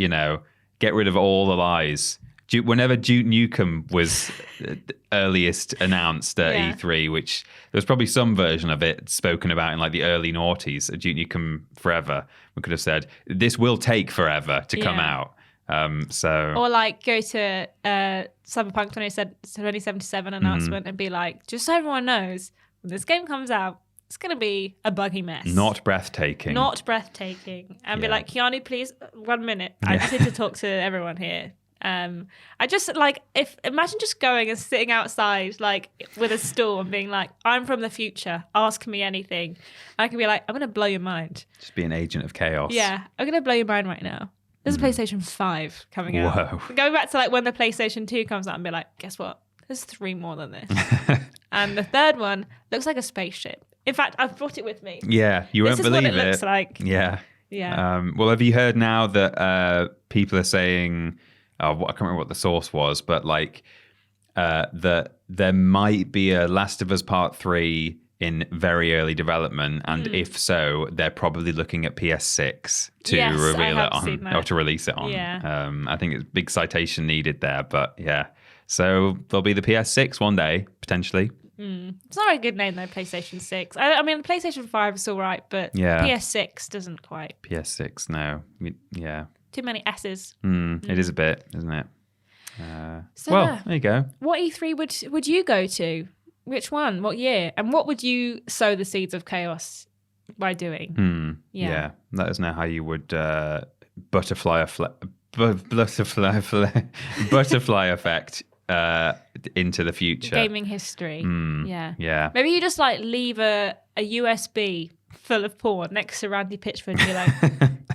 get rid of all the lies. Whenever Duke Nukem was earliest announced at E3, which there was probably some version of it spoken about in like the early noughties, Duke Nukem Forever, we could have said, this will take forever to come out. Or like go to Cyberpunk 2077 announcement and be like, just so everyone knows, when this game comes out, it's going to be a buggy mess. Not breathtaking. And be like, Keanu, please, 1 minute. I just need to talk to everyone here. I just imagine just going and sitting outside like with a stool and being like, I'm from the future, ask me anything. I can be like, I'm going to blow your mind. Just be an agent of chaos. Yeah, I'm going to blow your mind right now. There's a PlayStation 5 coming out. Whoa. Going back to like when the PlayStation 2 comes out and be like, guess what? There's 3 more than this. And the third one looks like a spaceship. In fact, I've brought it with me. Yeah, you won't believe it. This is what it looks like. Yeah. Yeah. Well, have you heard now that people are saying... I can't remember what the source was, but like that there might be a Last of Us Part 3 in very early development, and if so, they're probably looking at PS6 to reveal it on or to release it on. Yeah. I think it's big citation needed there, but yeah. So there'll be the PS6 one day potentially. It's not a good name though, PlayStation 6. I mean, the PlayStation 5 is all right, but PS6 doesn't quite. PS6, no. Yeah. Too many S's. It is a bit, isn't it? So, there you go. What E3 would you go to? Which one? What year? And what would you sow the seeds of chaos by doing? Yeah. Let us know how you would butterfly effect into the future. Gaming history. Yeah. Maybe you just like leave a USB full of porn next to Randy Pitchford and be like,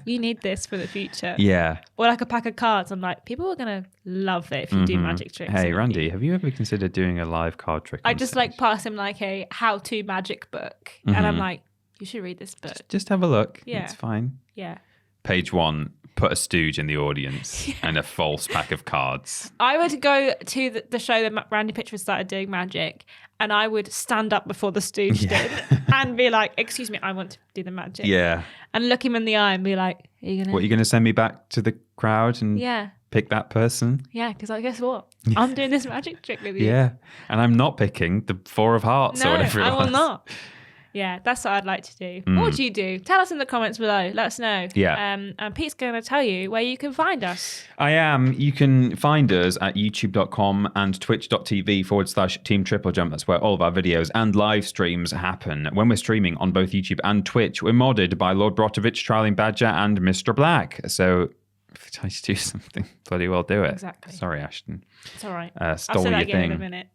You need this for the future. Yeah. Or like a pack of cards. I'm like, people are going to love it if you do magic tricks. Hey, Randy, have you ever considered doing a live card trick? I on just stage? like pass him like a how-to magic book. And I'm like, you should read this book. Just have a look. Yeah. It's fine. Yeah. Page 1, put a stooge in the audience and a false pack of cards. I would go to the show that Randy Pitchford started doing magic, and I would stand up before the stooge did and be like, excuse me, I want to do the magic. Yeah. And look him in the eye and be like, are you What, are you going to send me back to the crowd and pick that person? Yeah, because guess what? I'm doing this magic trick with you. Yeah. And I'm not picking the 4 of hearts or whatever it was. I will not. Yeah, that's what I'd like to do. What would you do? Tell us in the comments below. Let us know. Yeah. And Pete's going to tell you where you can find us. I am. You can find us at youtube.com and twitch.tv/Team TripleJump. That's where all of our videos and live streams happen. When we're streaming on both YouTube and Twitch, we're modded by Lord Brotovich, Trialing Badger, and Mr. Black. So if I try to do something, bloody well do it. Exactly. Sorry, Ashton. It's all right. Stole I'll say that your again thing. in a minute.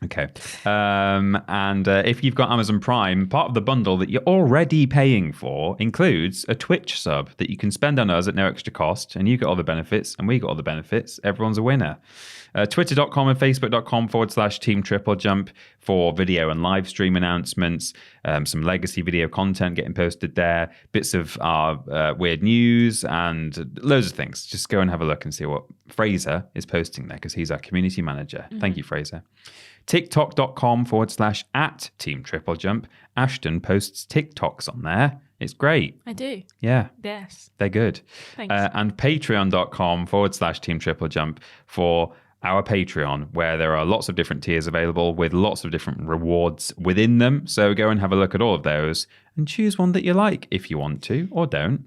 Okay. And if you've got Amazon Prime, part of the bundle that you're already paying for includes a Twitch sub that you can spend on us at no extra cost, and you get all the benefits, and we get all the benefits. Everyone's a winner. Twitter.com and Facebook.com/Team TripleJump for video and live stream announcements, some legacy video content getting posted there, bits of our weird news, and loads of things. Just go and have a look and see what Fraser is posting there, because he's our community manager. Thank you, Fraser. TikTok.com/@Team TripleJump. Ashton posts TikToks on there. It's great. I do. Yeah. Yes. They're good. Thanks. And patreon.com/Team TripleJump for our Patreon, where there are lots of different tiers available with lots of different rewards within them. So go and have a look at all of those and choose one that you like if you want to, or don't.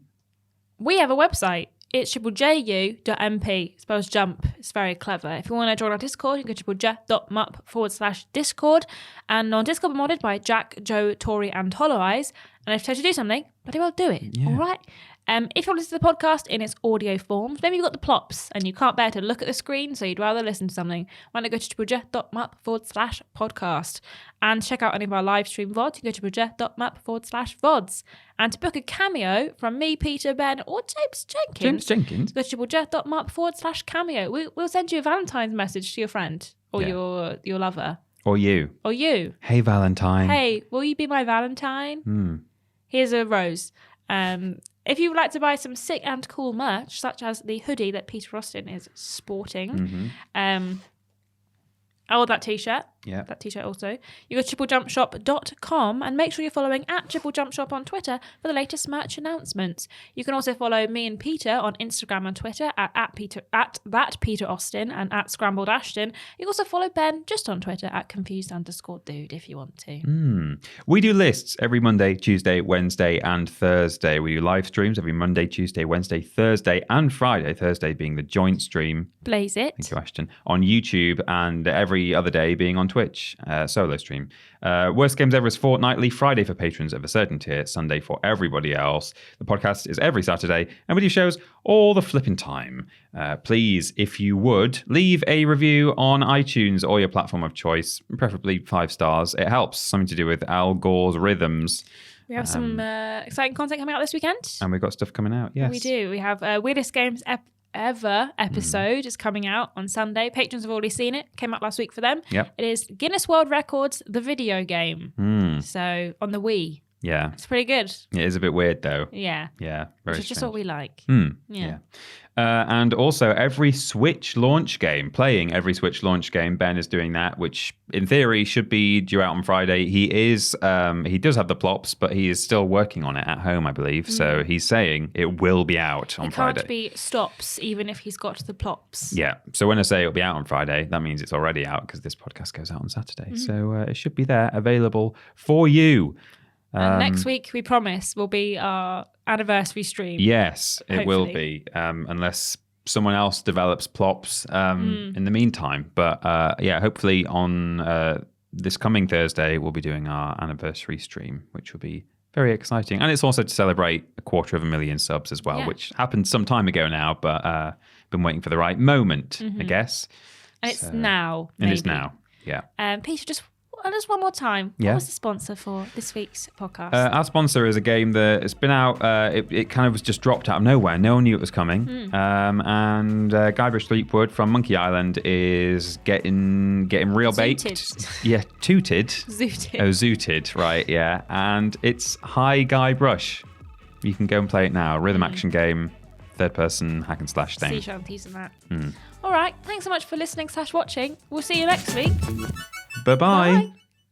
We have a website. It's triplejU.mp. Spells jump. It's very clever. If you want to join our Discord, you can go to triplej.mup/Discord. And on Discord, we're modded by Jack, Joe, Tori, and Hollow Eyes. And if you try to do something, bloody well do it. Yeah. All right. If you're listening to the podcast in its audio form, maybe you've got the plops and you can't bear to look at the screen, so you'd rather listen to something. Why not go to triplej.mup/podcast and check out any of our live stream VODs? You can go to triplej.mup/VODs. And to book a cameo from me, Peter, Ben, or James Jenkins, go to triplej.mup/cameo. We'll send you a Valentine's message to your friend or your lover. Or you. Or you. Hey, Valentine. Hey, will you be my Valentine? Here's a rose. If you would like to buy some sick and cool merch, such as the hoodie that Peter Austin is sporting, or that t-shirt, that t-shirt also, you go to triplejumpshop.com and make sure you're following at TripleJumpShop on Twitter for the latest merch announcements. You can also follow me and Peter on Instagram and Twitter at that Peter Austin and at Scrambled Ashton. You can also follow Ben just on Twitter at confused_dude if you want to. We do lists every Monday, Tuesday, Wednesday, and Thursday. We do live streams every Monday, Tuesday, Wednesday, Thursday, and Friday. Thursday being the joint stream. Blaze it. Thank you, Ashton. On YouTube, and every other day being on Twitch, solo stream. Worst Games Ever is fortnightly, Friday for patrons of a certain tier, Sunday for everybody else. The podcast is every Saturday, and we do shows all the flipping time. Please, if you would, leave a review on iTunes or your platform of choice, preferably 5 stars. It helps. Something to do with Al Gore's rhythms. We have some exciting content coming out this weekend. And we've got stuff coming out, yes. We do. We have Weirdest Games Ever episode is coming out on Sunday. Patrons have already seen it. Came out last week for them. Yep. It is Guinness World Records, the video game. So on the Wii. Yeah. It's pretty good. It is a bit weird, though. Yeah. Yeah. Which is just what we like. Yeah. And also every Switch launch game, every Switch launch game, Ben is doing that, which in theory should be due out on Friday. He does have the plops, but he is still working on it at home, I believe. So he's saying it will be out on Friday. Can't be stops, even if he's got the plops. Yeah. So when I say it'll be out on Friday, that means it's already out because this podcast goes out on Saturday. So it should be there available for you. And next week, we promise, will be our anniversary stream. Yes, it will be, unless someone else develops plops in the meantime. But hopefully on this coming Thursday, we'll be doing our anniversary stream, which will be very exciting. And it's also to celebrate 250,000 subs as well, which happened some time ago now, but been waiting for the right moment, I guess. And it's now. Maybe. And it's now, yeah. Peter, just just one more time. Yeah. What was the sponsor for this week's podcast? Our sponsor is a game that has been out. It kind of was just dropped out of nowhere. No one knew it was coming. And Guybrush Threepwood from Monkey Island is getting real baked. Yeah, tooted. Zooted. Oh, zooted, right, yeah. And it's Hi Guybrush. You can go and play it now. Rhythm action game, third person hack and slash thing. Sea shanties and that. All right. Thanks so much for listening/watching. We'll see you next week. Bye-bye. Bye.